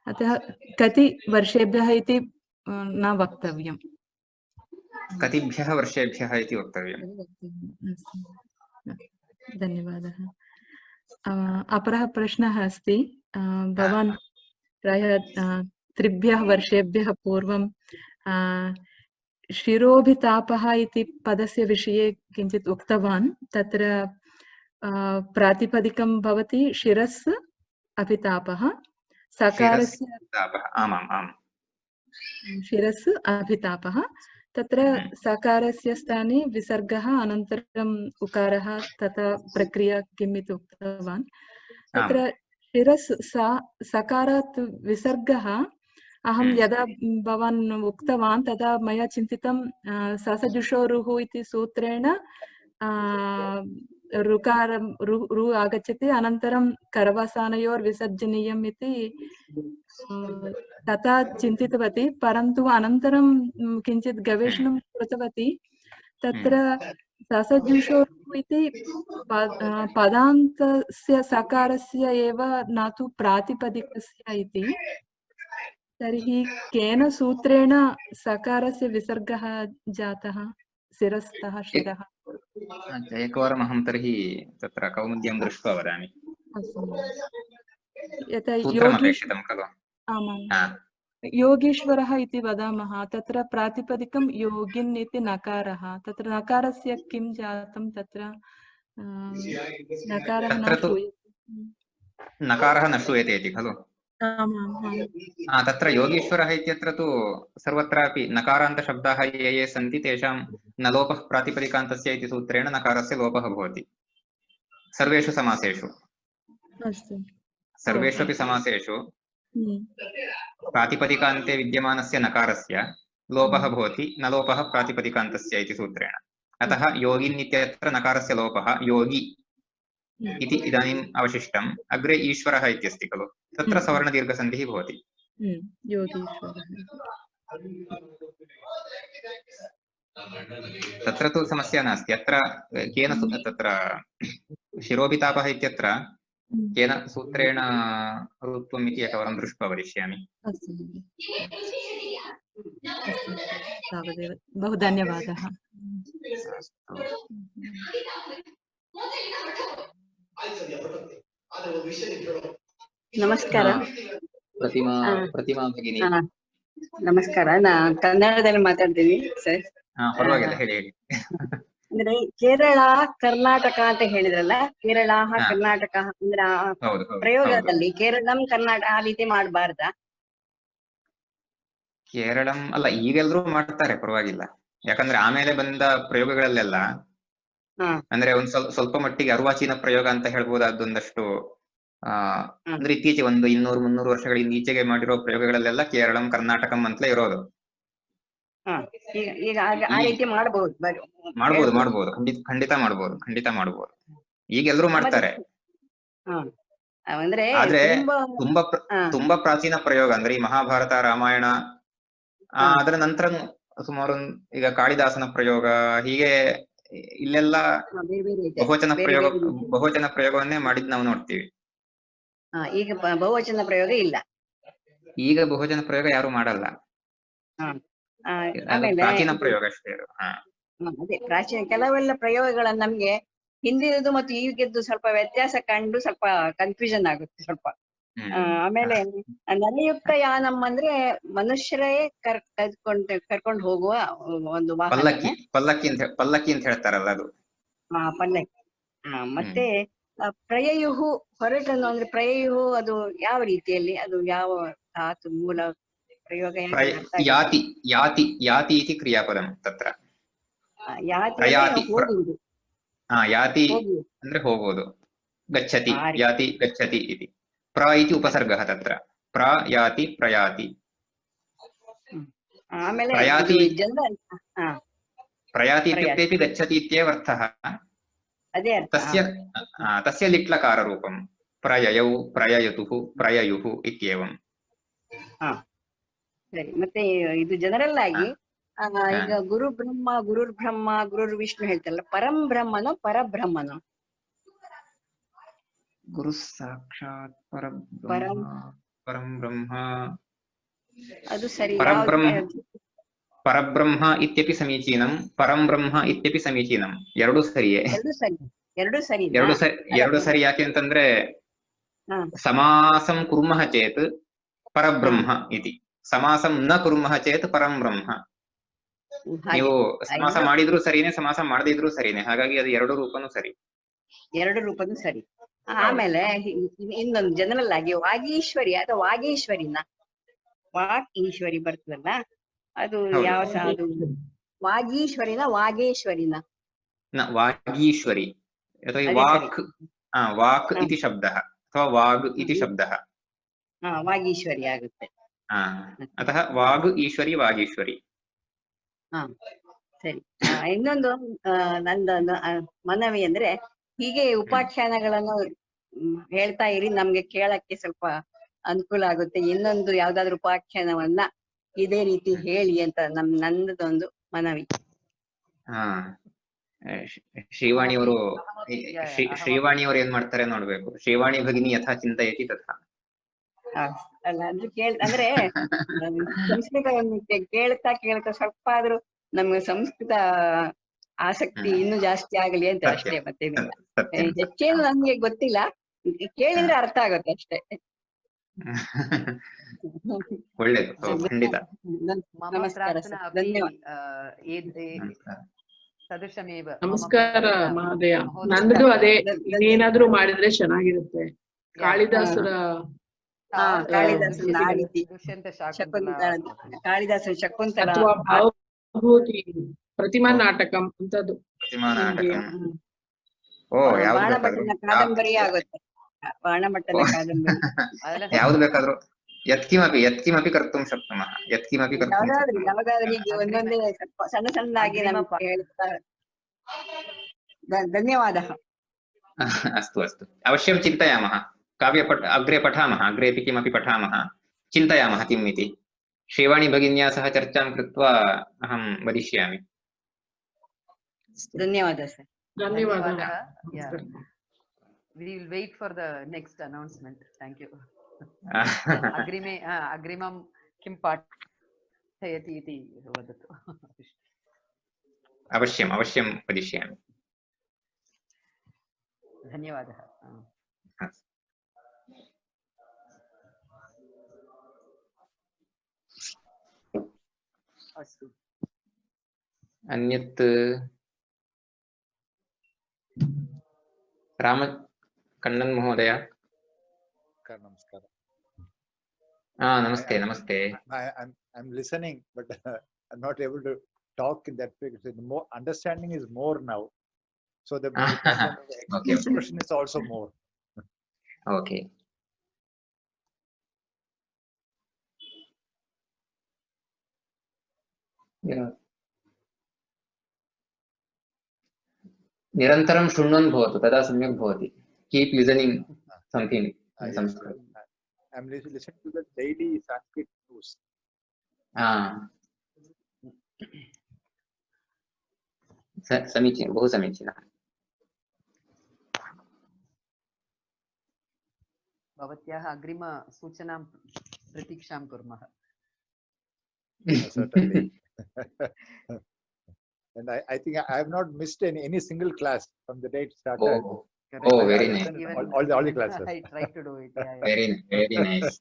Speaker 3: अतः कति वर्षेभ्यः इति न वक्तव्यम्।
Speaker 2: कतिभ्यः वर्षेभ्यः इति वक्तव्यम्।
Speaker 3: धन्यवादः। अपरः प्रश्नः अस्ति। भवान् प्रायः 3 वर्षेभ्यः पूर्वं शिरोभितापः इति पदस्य विषये किञ्चित् उक्तवान्। तत्र प्रातिपदिकं भवति शिरस् अभितापः, सकारस्य शिरस् अभितापः। तत्र सकारस्य स्थाने विसर्गः अनन्तरम् उकारः, तथा प्रक्रिया किम् इति उक्तवान्। तत्र शिरस् सकारात् विसर्गः अहं यदा भवान् उक्तवान् तदा मया चिन्तितं ससजुषोरुः इति सूत्रेण ऋकारं रु आगच्छति, अनन्तरं करवसानयोर्विसर्जनीयम् इति तथा चिन्तितवती। परन्तु अनन्तरं किञ्चित् गवेषणं कृतवती। तत्र ससजुषोरुः इति पदान्तस्य सकारस्य एव, न तु प्रातिपदिकस्य इति। तर्हि केन सूत्रेण सकारस्य विसर्गः जातः शिरस्तः शिरः?
Speaker 2: एकवारम् अहं तर्हि तत्र कौमुद्यां दृष्ट्वा वदामि।
Speaker 3: यथा
Speaker 2: सूत्रमपेक्षितं खलु?
Speaker 3: आमां, योगीश्वरः इति वदामः, तत्र प्रातिपदिकं योगिन् इति नकारः। तत्र नकारस्य किं जातं? तत्र नकारः न श्रूयते।
Speaker 2: नकारः न श्रूयते इति खलु? तत्र योगीश्वरः इत्यत्र तु सर्वत्रापि नकारान्तशब्दाः ये ये सन्ति तेषां न लोपः प्रातिपदिकान्तस्य इति सूत्रेण नकारस्य लोपः भवति सर्वेषु समासेषु। सर्वेष्वपि समासेषु प्रातिपदिकान्ते विद्यमानस्य नकारस्य लोपः भवति न लोपः प्रातिपदिकान्तस्य इति सूत्रेण। अतः योगिन् इत्यत्र नकारस्य लोपः योगी इति इदानीम् अवशिष्टम्। अग्रे ईश्वरः इत्यस्ति खलु, तत्र सवर्णदीर्घसन्धिः भवति। तत्र तु समस्या नास्ति। अत्र केन तत्र शिरोभितापः इत्यत्र केन सूत्रेण रुत्वम् इति एकवारं दृष्ट्वा वदिष्यामि।
Speaker 3: तावदेव, बहु धन्यवादः।
Speaker 1: ನಮಸ್ಕಾರ.
Speaker 2: ಪ್ರತಿಮಾ ಭಗಿನಿ
Speaker 1: ನಮಸ್ಕಾರ. ನಾ ಕನ್ನಡದಲ್ಲಿ ಮಾತಾಡ್ತೀನಿ ಸರ್.
Speaker 2: ಪರವಾಗಿಲ್ಲ, ಹೇಳಿ ಹೇಳಿ.
Speaker 1: ಅಂದ್ರೆ ಕೇರಳ ಕರ್ನಾಟಕ ಅಂತ ಹೇಳಿದ್ರಲ್ಲ, ಕೇರಳ ಕರ್ನಾಟಕ ಅಂದ್ರೆ ಪ್ರಯೋಗದಲ್ಲಿ ಕೇರಳಂ ಕರ್ನಾಟಕ ಆ ರೀತಿ ಮಾಡಬಾರ್ದ?
Speaker 2: ಕೇರಳಂ ಅಲ್ಲ, ಈಗೆಲ್ಲರೂ ಮಾಡ್ತಾರೆ, ಪರವಾಗಿಲ್ಲ. ಯಾಕಂದ್ರೆ ಆಮೇಲೆ ಬಂದ ಪ್ರಯೋಗಗಳಲ್ಲೆಲ್ಲ ಅಂದ್ರೆ ಒಂದ್ ಸ್ವಲ್ಪ ಮಟ್ಟಿಗೆ ಅರ್ವಾಚೀನ ಪ್ರಯೋಗ ಅಂತ ಹೇಳ್ಬೋದಾದೊಂದಷ್ಟು ಅಂದ್ರೆ ಇತ್ತೀಚೆ ಒಂದು 200-300 ವರ್ಷಗಳಿಂದ ಈಚೆಗೆ ಮಾಡಿರೋ ಪ್ರಯೋಗಗಳಲ್ಲೆಲ್ಲ ಕೇರಳಂ ಕರ್ನಾಟಕಂ ಅಂತಲೇ ಇರೋದು.
Speaker 1: ಈಗ ಆ ರೀತಿ ಮಾಡಬಹುದು,
Speaker 2: ಮಾಡ್ಬೋದು, ಖಂಡಿತ ಮಾಡ್ಬೋದು. ಈಗ ಎಲ್ಲರೂ ಮಾಡ್ತಾರೆ. ಆದ್ರೆ ತುಂಬಾ ಪ್ರಾಚೀನ ಪ್ರಯೋಗ ಅಂದ್ರೆ ಈ ಮಹಾಭಾರತ, ರಾಮಾಯಣ, ಅದರ ನಂತರ ಸುಮಾರು ಈಗ ಕಾಳಿದಾಸನ ಪ್ರಯೋಗ, ಹೀಗೆ ಇಲ್ಲೆಲ್ಲ ಬಹುವಚನ ಪ್ರಯೋಗವನ್ನೇ ಮಾಡಿದ್ ನಾವು ನೋಡ್ತೀವಿ.
Speaker 1: ಈಗ ಬಹುವಚನ ಪ್ರಯೋಗ ಇಲ್ಲ.
Speaker 2: ಈಗ ಬಹುವಚನ ಪ್ರಯೋಗ ಯಾರು ಮಾಡಲ್ಲ. ಪ್ರಾಚೀನ ಪ್ರಯೋಗ ಅಷ್ಟೇ.
Speaker 1: ಅದೇ ಪ್ರಾಚೀನ ಕೆಲವೆಲ್ಲ ಪ್ರಯೋಗಗಳನ್ನ ನಮ್ಗೆ ಹಿಂದಿನದು ಮತ್ತು ಈಗಿದ್ದು ಸ್ವಲ್ಪ ವ್ಯತ್ಯಾಸ ಕಂಡು ಸ್ವಲ್ಪ ಕನ್ಫ್ಯೂಷನ್ ಆಗುತ್ತೆ ಸ್ವಲ್ಪ. ಆಮೇಲೆ ನಲಿಯುಕ್ತ ಯಾನಂ ಅಂದ್ರೆ ಮನುಷ್ಯರೇ ಕರ್ಕೊಂಡು ಹೋಗುವ ಒಂದು
Speaker 2: ಪಲ್ಲಕ್ಕಿ ಅಂತ ಹೇಳ್ತಾರಲ್ಲ ಅದು.
Speaker 1: ಪಲ್ಲಕ್ಕಿ. ಮತ್ತೆ ಪ್ರಯಯುಹು ಹೊರಟನು ಅಂದ್ರೆ ಪ್ರಯಯುಹು ಅದು ಯಾವ ರೀತಿಯಲ್ಲಿ, ಅದು ಯಾವ ಧಾತು ಮೂಲ ಪ್ರಯೋಗ?
Speaker 2: ಯಾತಿ ಇತಿ ಕ್ರಿಯಾಪದಂ ತತ್ರ.
Speaker 1: ಯಾತಿ ಹೋಗುವುದು.
Speaker 2: ಯಾತಿ ಅಂದ್ರೆ ಹೋಗೋದು. ಗಚ್ಚತಿ, ಯಾತಿ ಗಚ್ಚತಿ ಇತಿ. ಪ್ರ ಇತಿ ಉಪಸರ್ಗಃ ತತ್ರ. ಪ್ರಯಾತಿ ಪ್ರಯಾತಿ.
Speaker 1: ಆಮೇಲೆ
Speaker 2: ಪ್ರಯಾತಿ ಇತ್ಯುಕ್ತೆಪಿ ಗಚ್ಚತಿ ಇತ್ಯೇವ ಅರ್ಥಃ. ತಸ್ಯ ಲಿಟ್ಲಕಾರ ರೂಪಂ ಪ್ರಯಯೌ ಪ್ರಯಯತುಃ ಪ್ರಯಯುಃ ಇತ್ಯೇವಂ.
Speaker 1: ಸರಿ. ಮತ್ತೆ ಇದು ಜನರಲ್ ಆಗಿ ಈಗ ಗುರು ಬ್ರಹ್ಮ, ಗುರುರ್ ಬ್ರಹ್ಮ, ಗುರುರ್ ವಿಷ್ಣು ಹೇಳ್ತಾರಲ್ಲ, ಪರಂ ಬ್ರಹ್ಮನೋ ಪರಬ್ರಹ್ಮನೋ?
Speaker 2: गुरु साक्षात् परम ब्रह्म
Speaker 1: ಅದು ಸರಿ.
Speaker 2: परब्रह्म इत्यपि समीचीनं परं ब्रह्म इत्यपि समीचीनं ಎರಡು ಸರಿಯೇ ಎರಡು ಸರಿ ಯಾಕೆ ಅಂತಂದ್ರೆ समासं कुर्मः चेत् परब्रह्म इति समासं न कुर्मः चेत् परं ब्रह्म ನೀವು ಸಮಾಸ ಮಾಡಿದ್ರು ಸರಿನೇ ಸಮಾಸ ಮಾಡದೇ ಇದ್ರು ಸರಿನೇ ಹಾಗಾಗಿ ಅದು ಎರಡು ರೂಪನೂ ಸರಿ
Speaker 1: ಆಮೇಲೆ ಇನ್ನೊಂದು ಜನರಲ್ ಆಗಿ ವಾಗೀಶ್ವರಿ ಅಥವಾ ವಾಗೇಶ್ವರಿನ ವಾಕ್ ಈಶ್ವರಿ ಬರ್ತದಲ್ಲ ಅದು ಯಾವ ಅದು ವಾಗೀಶ್ವರಿನ ವಾಗೇಶ್ವರಿನ
Speaker 2: वागीश्वरी वाक् वाक् इति शब्दः अथवा वाग् इति शब्दः
Speaker 1: वागीश्वरी आगुत्ते
Speaker 2: अतः वाग् ईश्वरी वागीश्वरी
Speaker 1: ಸರಿ. ಇನ್ನೊಂದು ನಂದೊಂದು ಮನವಿ ಅಂದ್ರೆ ಹೀಗೆ ಉಪಾಖ್ಯಾನಗಳನ್ನು ಹೇಳ್ತಾ ಇರಿ, ನಮ್ಗೆ ಕೇಳಕ್ಕೆ ಸ್ವಲ್ಪ ಅನುಕೂಲ ಆಗುತ್ತೆ. ಇನ್ನೊಂದು ಯಾವ್ದಾದ್ರು ಉಪಾಖ್ಯಾನವನ್ನ ಇದೇ ರೀತಿ ಹೇಳಿ ಅಂತ ನಂದೊಂದು ಮನವಿ.
Speaker 2: ಶ್ರೀವಾಣಿಯವರು ಏನ್ ಮಾಡ್ತಾರೆ ನೋಡ್ಬೇಕು. ಶ್ರೀವಾಣಿ ಭಗಿನಿ ಯಥಾ ಚಿಂತಯತಿ ತಥಾ.
Speaker 1: ಅಲ್ಲ ಅಂದ್ರೆ ಸಂಸ್ಕೃತವನ್ನು ಕೇಳ್ತಾ ಸ್ವಲ್ಪ ಆದ್ರೂ ನಮ್ಗೆ ಸಂಸ್ಕೃತ ಆಸಕ್ತಿ ಇನ್ನೂ ಜಾಸ್ತಿ ಆಗಲಿ ಅಂತ ಅಷ್ಟೇ. ಮತ್ತೆ ಹೆಚ್ಚೇನು ನಮ್ಗೆ ಗೊತ್ತಿಲ್ಲ, ಕೇಳಿದ್ರೆ ಅರ್ಥ ಆಗುತ್ತೆ ಅಷ್ಟೇ.
Speaker 2: ಒಳ್ಳೇದು, ಖಂಡಿತ.
Speaker 1: ನಮಸ್ಕಾರ, ಧನ್ಯವಾದ.
Speaker 4: ನಮಸ್ಕಾರ ಮಹೋದಯ. ನಂದು ಅದೇ, ಏನಾದ್ರೂ ಮಾಡಿದ್ರೆ ಚೆನ್ನಾಗಿರುತ್ತೆ. ಕಾಳಿದಾಸರ
Speaker 1: ಕಾಳಿದಾಸನ ಶಕುಂತಲ
Speaker 4: ಅಥವಾ ಭಾವಭೂತಿ ಪ್ರತಿಮಾ ನಾಟಕಂ ಅಂತದ್ದು.
Speaker 1: ಬಾಣಭಟ್ಟನ ಕಾದಂಬರಿ ಆಗುತ್ತೆ. ಬಾಣಭಟ್ಟನ ಕಾದಂಬರಿ
Speaker 2: ಯಾವ್ದು ಬೇಕಾದ್ರೂ ಯತ್ಕಿಮಪಿ ಕರ್ತುಂ ಶಕ್ನುಮಃ.
Speaker 1: ಯಾವ್ದಾದ್ರು ಹೀಗೆ ಒಂದೊಂದೇ ಸಣ್ಣ ಸಣ್ಣದಾಗಿ ನಮ್ಗೆ ಹೇಳ್ತಾರೆ. ಧನ್ಯವಾದः.
Speaker 2: अस्तु अस्तु, अवश्यं चिन्तयामः. अग्रे पठामः, अग्रेपि किमपि पठामः, चिन्तयामः किम् इति. श्रीवाणी भगिन्या सह चर्चां कृत्वा अहं वदिष्यामि.
Speaker 1: धन्यवादः सर.
Speaker 4: धन्यवादः.
Speaker 5: We will wait for the next announcement. Thank you. अग्रिमं किं पाठयति इति वदतु.
Speaker 2: अवश्यं वदिष्यामि.
Speaker 5: धन्यवादः. अस्तु.
Speaker 2: अन्यत् रामकण्णन् महोदय.
Speaker 6: नमस्कार.
Speaker 2: नमस्ते.
Speaker 6: I'm listening, but I'm not able to talk in that way. The more understanding is more now, so the expression is also more.
Speaker 2: Okay. निरन्तरं शृण्वन् भवतु, तदा सम्यक् भवति. Keep listening something in Sanskrit.
Speaker 6: I'm listening to the daily Sanskrit news.
Speaker 2: समीचीनं, बहु समीचीनम्.
Speaker 5: भवत्याः अग्रिमसूचनां प्रतीक्षां कुर्मः.
Speaker 6: Certainly. And I think I have not missed any single class from the day it started.
Speaker 2: Oh, very nice.
Speaker 6: All the classes.
Speaker 5: I try to do it. Yeah.
Speaker 2: Very nice.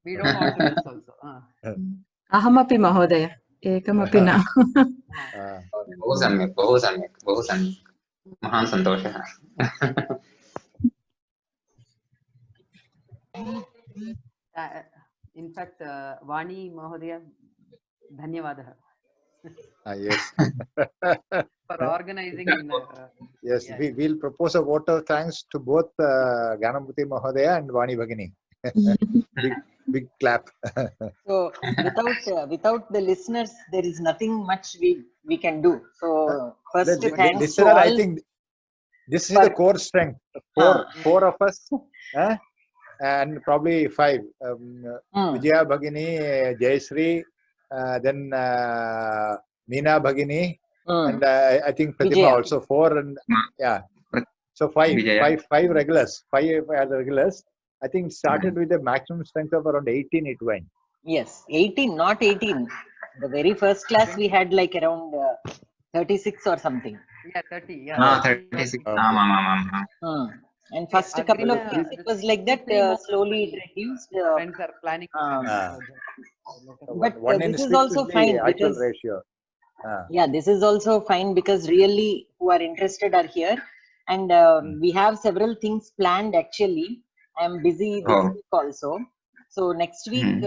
Speaker 5: We don't want to miss also.
Speaker 3: अहमपि महोदय एकमपि न.
Speaker 2: बहु सम्यक्. महान् सन्तोषः.
Speaker 5: In fact, Vani Mahodaya, धन्यवादः.
Speaker 6: Yes.
Speaker 5: For organizing.
Speaker 6: Yes, yeah. We'll propose a vote of thanks to both Gyanamurthy Mahodaya and Vani Bhagini. big clap.
Speaker 7: So without the listeners, there is nothing much we can do. So first thanks
Speaker 6: listener, to all. I think this is the core strength. Four of us, and probably 5. Vijaya Bhagini, Jayashree, then Meena Bhagini, and I think Pratima also 4. And yeah, So five,
Speaker 2: Vijaya.
Speaker 6: five regulars. Five are the regulars. I think it started with a maximum strength of around 18. It went.
Speaker 7: Yes, 18, not 18. The very first class we had like around 36 or something.
Speaker 5: Yeah, 30. Yeah.
Speaker 2: Ah,
Speaker 5: 30.
Speaker 2: 36.
Speaker 6: Okay.
Speaker 7: And first
Speaker 5: Again,
Speaker 7: couple of weeks it was like that.
Speaker 5: 2-3 more
Speaker 7: Slowly it reduced.
Speaker 5: friends are planning to
Speaker 7: um,
Speaker 6: Ah. So
Speaker 7: But
Speaker 6: one in
Speaker 7: this is
Speaker 6: 6
Speaker 7: also
Speaker 6: the
Speaker 7: fine
Speaker 6: actual
Speaker 7: because
Speaker 6: ratio.
Speaker 7: yeah, this is also fine because really who are interested are here, and we have several things planned. Actually, I am busy this
Speaker 2: Oh.
Speaker 7: week also. So next week,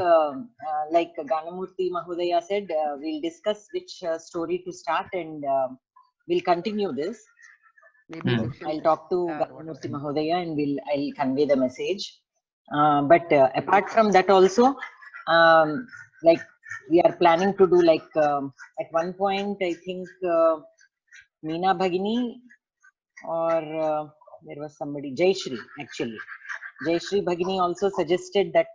Speaker 7: like Ganamurti Mahodaya said, we'll discuss which story to start, and we'll continue this.
Speaker 5: maybe Dushyanth
Speaker 7: I'll talk to
Speaker 5: or whatever.
Speaker 7: Ganamurti Mahodaya and I'll convey the message. But apart from that also, like we are planning to do like at one point I think Meena Bhagini or there was somebody, Jayashri actually. Jayashri Bhagini also suggested that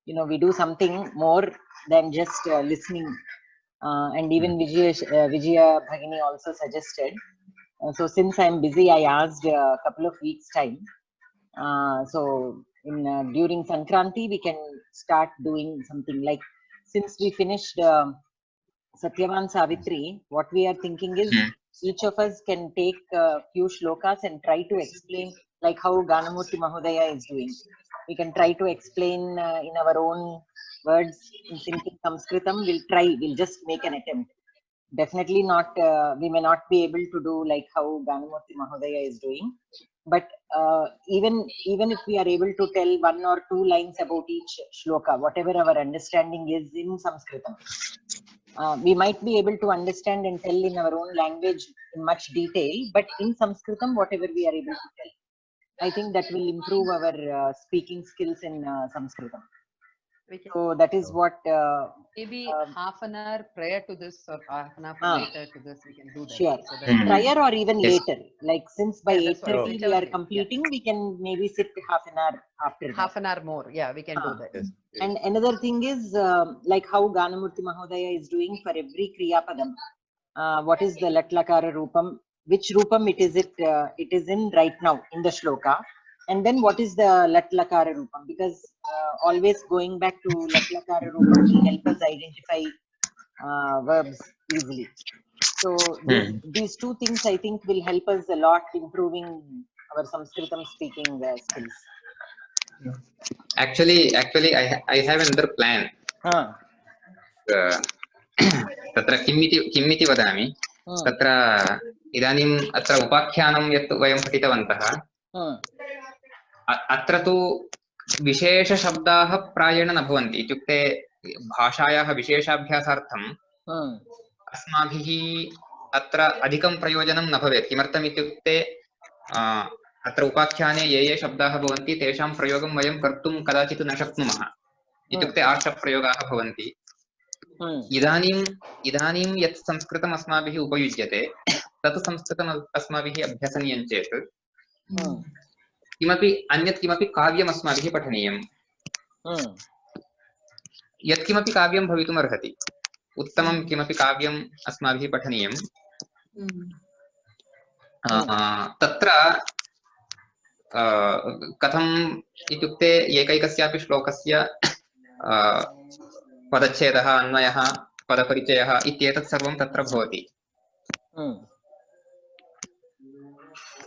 Speaker 7: we do something more than just listening. And even Vijaya Bhagini also suggested. So since I'm busy, I asked a couple of weeks time. So during Sankranti, we can start doing something like, since we finished Satyavan Savitri, what we are thinking is each of us can take a few shlokas and try to explain like how Ganamurti Mahodaya is doing. We can try to explain in our own words in simple Sanskritam. We'll just make an attempt. Definitely not, we may not be able to do like how Ganamurti Mahodaya is doing. But even if we are able to tell 1 or 2 lines about each shloka, whatever our understanding is in Sanskritam, we might be able to understand and tell in our own language in much detail, but in Sanskritam, whatever we are able to tell, I think that will improve our speaking skills in Sanskritam.
Speaker 5: We can
Speaker 7: So that is what
Speaker 5: maybe half an hour prior to this or half an hour later to this, we can do that.
Speaker 7: sure.
Speaker 5: So that
Speaker 7: Prior or even
Speaker 2: Yes.
Speaker 7: later, like since by
Speaker 5: Yeah, that's what,
Speaker 7: 8:30 we
Speaker 5: whichever
Speaker 7: are
Speaker 5: way, yeah.
Speaker 7: completing, we can maybe sit half an hour after that.
Speaker 5: half an hour more. Yeah, we can do that.
Speaker 6: Yes.
Speaker 7: And another thing is like how Ganamurti Mahodaya is doing for every Kriya Padam. What is the Latlakara Rupam? Which Rupam it is in right now in the shloka? And then what is the Latlakara Rupam? Because always going back to Latlakara Rupam will help us identify verbs easily. So these 2 things I think will help us a lot improving our Sanskritam speaking skills.
Speaker 2: Actually, I have another plan. तत्र किमिति वदामि. तत्र इदानीम् अत्र उपाख्यानं यत् वयं पठितवन्तः, अत्र तु विशेषशब्दाः प्रायेण न भवन्ति. इत्युक्ते भाषायाः विशेषाभ्यासार्थम् अस्माभिः अत्र अधिकं प्रयोजनं न भवेत्. किमर्थम् इत्युक्ते अत्र उपाख्याने ये शब्दाः भवन्ति तेषां प्रयोगं वयं कर्तुं कदाचित् न शक्नुमः. इत्युक्ते आर्षप्रयोगाः भवन्ति. इदानीं यत् संस्कृतम् अस्माभिः उपयुज्यते तत् संस्कृतम् अस्माभिः अभ्यसनीयं चेत् अन्यत् किमपि काव्यम् अस्माभिः पठनीयम्. यत्किमपि काव्यं भवितुमर्हति, उत्तमं किमपि काव्यम् अस्माभिः पठनीयं. तत्र कथम् इत्युक्ते एकैकस्यापि श्लोकस्य पदच्छेदः, अन्वयः, पदपरिचयः इत्येतत् सर्वं तत्र भवति.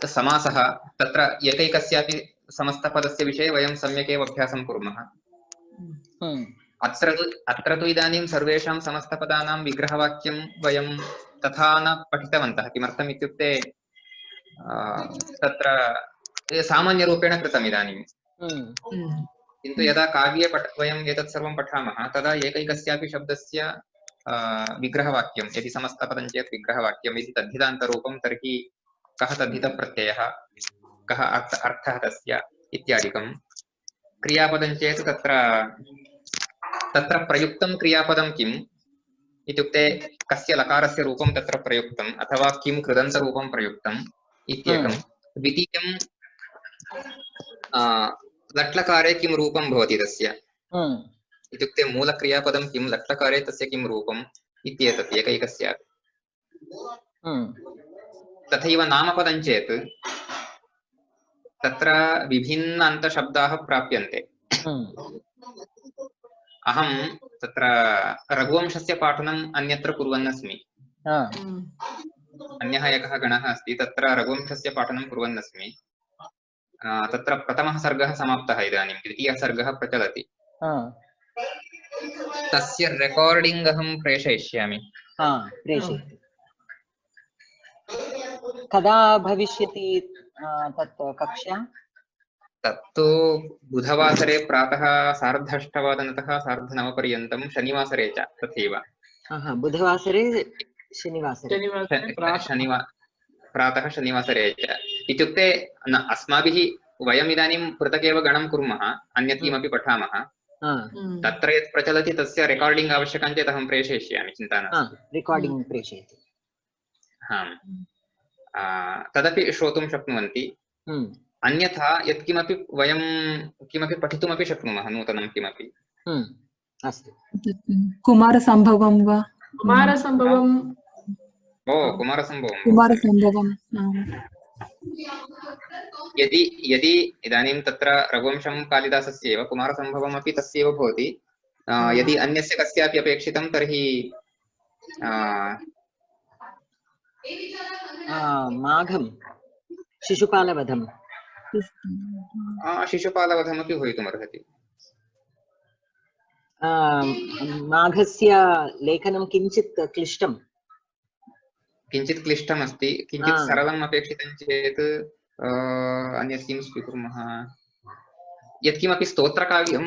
Speaker 2: समासः, तत्र एकैकस्यापि समस्तपदस्य विषये वयं सम्यक् एव अभ्यासं कुर्मः. अत्र तु इदानीं सर्वेषां समस्तपदानां विग्रहवाक्यं वयं तथा न पठितवन्तः. किमर्थम् इत्युक्ते तत्र सामान्यरूपेण कृतम् इदानीं. किन्तु यदा काव्ये वयम् एतत् सर्वं पठामः तदा एकैकस्यापि शब्दस्य विग्रहवाक्यं, यदि समस्तपदं चेत् विग्रहवाक्यं, यदि तद्धितान्तरूपं तर्हि कः तद्धितप्रत्ययः, कः अर्थः तस्य इत्यादिकं. क्रियापदं चेत् तत्र प्रयुक्तं क्रियापदं किम् इत्युक्ते कस्य लकारस्य रूपं तत्र प्रयुक्तम् अथवा किं कृदन्तरूपं प्रयुक्तम् इत्येकं. द्वितीयं लट्लकारे किं रूपं भवति तस्य, इत्युक्ते मूलक्रियापदं किं, लट्लकारे तस्य किं रूपम् इत्येतत् एकैकस्य. तथैव नामपदं चेत् तत्र विभिन्न अन्तशब्दाः प्राप्यन्ते। अहं तत्र रघुवंशस्य पाठनम् अन्यत्र कुर्वन्नस्मि। अन्यः एकः गणः अस्ति, तत्र रघुवंशस्य पाठनं कुर्वन्नस्मि। तत्र प्रथमः सर्गः समाप्तः, इदानीं द्वितीयः सर्गः प्रचलति। तस्य रेकार्डिङ्ग् अहं प्रेषयिष्यामि।
Speaker 7: प्रेषयतु। कदा भविष्यति तत् कक्षा?
Speaker 2: तत्तु बुधवासरे प्रातः 8:30तः 9:30 पर्यन्तं, शनिवासरे च तथैव।
Speaker 7: बुधवासरे शनिवासरे
Speaker 2: प्रातः शनिवासरे च। इत्युक्ते अस्माभिः वयम् इदानीं पृथक् एव गणं कुर्मः, अन्यत् किमपि पठामः। तत्र यत् प्रचलति तस्य रेकार्डिङ्ग् आवश्यकं चेत् अहं प्रेषयिष्यामि, चिन्ता नास्ति।
Speaker 7: रेकार्डिङ्ग् प्रेषयतु।
Speaker 2: तदपि श्रोतुं शक्नुवन्ति। अन्यथा यत्किमपि वयं किमपि पठितुमपि शक्नुमः, नूतनं किमपि।
Speaker 7: अस्तु।
Speaker 3: कुमारसम्भवं वा?
Speaker 4: कुमारसम्भवम्।
Speaker 3: कुमारसम्भवम्।
Speaker 2: यदि इदानीं तत्र रघुवंशं कालिदासस्य एव, कुमारसम्भवमपि तस्यैव भवति। यदि अन्यस्य कस्यापि अपेक्षितं तर्हि
Speaker 7: माघं, शिशुपालवधं।
Speaker 2: शिशुपालवधमपि भवितुमर्हति।
Speaker 7: माघस्य लेखनं किञ्चित् क्लिष्टं।
Speaker 2: किञ्चित् क्लिष्टमस्ति, किञ्चित् सरलम् अपेक्षितं चेत् अन्यत् किं स्वीकुर्मः? यत्किमपि स्तोत्रकाव्यं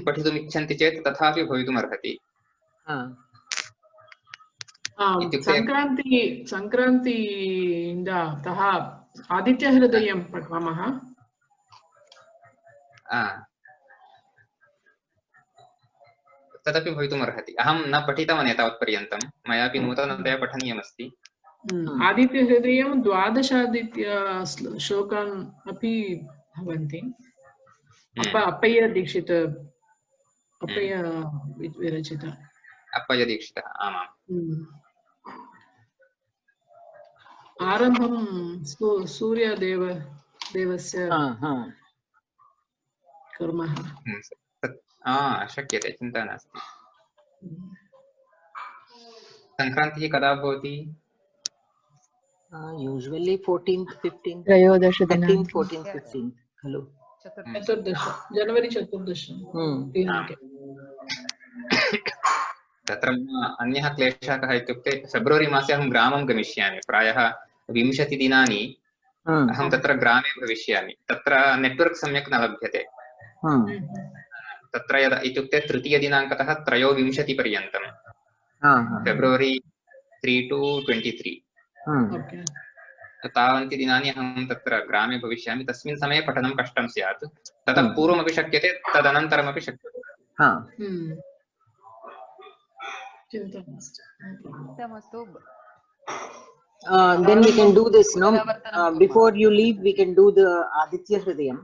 Speaker 2: पठितुम् इच्छन्ति चेत् तथापि भवितुमर्हति।
Speaker 4: संक्रान्तिಯಿಂದ आदित्यहृदयं पठामः।
Speaker 2: तदपि भवितुमर्हति। अहं न पठितवान् एतावत्पर्यन्तं, मयापि नूतनतया पठनीयमस्ति।
Speaker 4: आदित्यहृदयं 12 आदित्य श्लोकान् अपि भवन्ति। अप्पय्य दीक्षित विरचित।
Speaker 2: अप्पय्य दीक्षितः, आमाम्।
Speaker 4: आरम्भं सूर्यदेवस्य कुर्मः।
Speaker 2: शक्यते, चिन्ता नास्ति। संक्रान्तिः कदा भवति?
Speaker 7: यूजुवली 14th 15th
Speaker 3: 13th
Speaker 7: 14th 15th खलु?
Speaker 4: 14 जनवरी 14 दिनाङ्के।
Speaker 2: तत्र अन्यः क्लेशः कः इत्युक्ते, फेब्रुवरी मासे अहं ग्रामं गमिष्यामि। प्रायः 20 दिनानि अहं तत्र ग्रामे भविष्यामि। तत्र नेट्वर्क् सम्यक् न लभ्यते। तत्र यदा इत्युक्ते 3 दिनाङ्कतः 23 पर्यन्तं, फेब्रुवरी 3 to 23 तावन्ति दिनानि अहं तत्र ग्रामे भविष्यामि। तस्मिन् समये पठनं कष्टं स्यात्। ततः पूर्वमपि शक्यते, तदनन्तरमपि शक्यते।
Speaker 7: Then we can do this, no? Before you leave, we can do the Aditya Hridayam.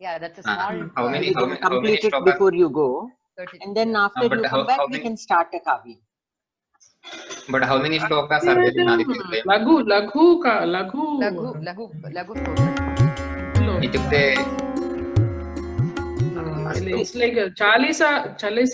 Speaker 5: Yeah, that's a small.
Speaker 2: How many
Speaker 7: Complete it before you go, and then after you come back, we can start a kavya.
Speaker 2: But how many shlokas are there in Aditya Hridayam?
Speaker 5: Lagu.
Speaker 2: इत्युक्ते
Speaker 4: It's like 40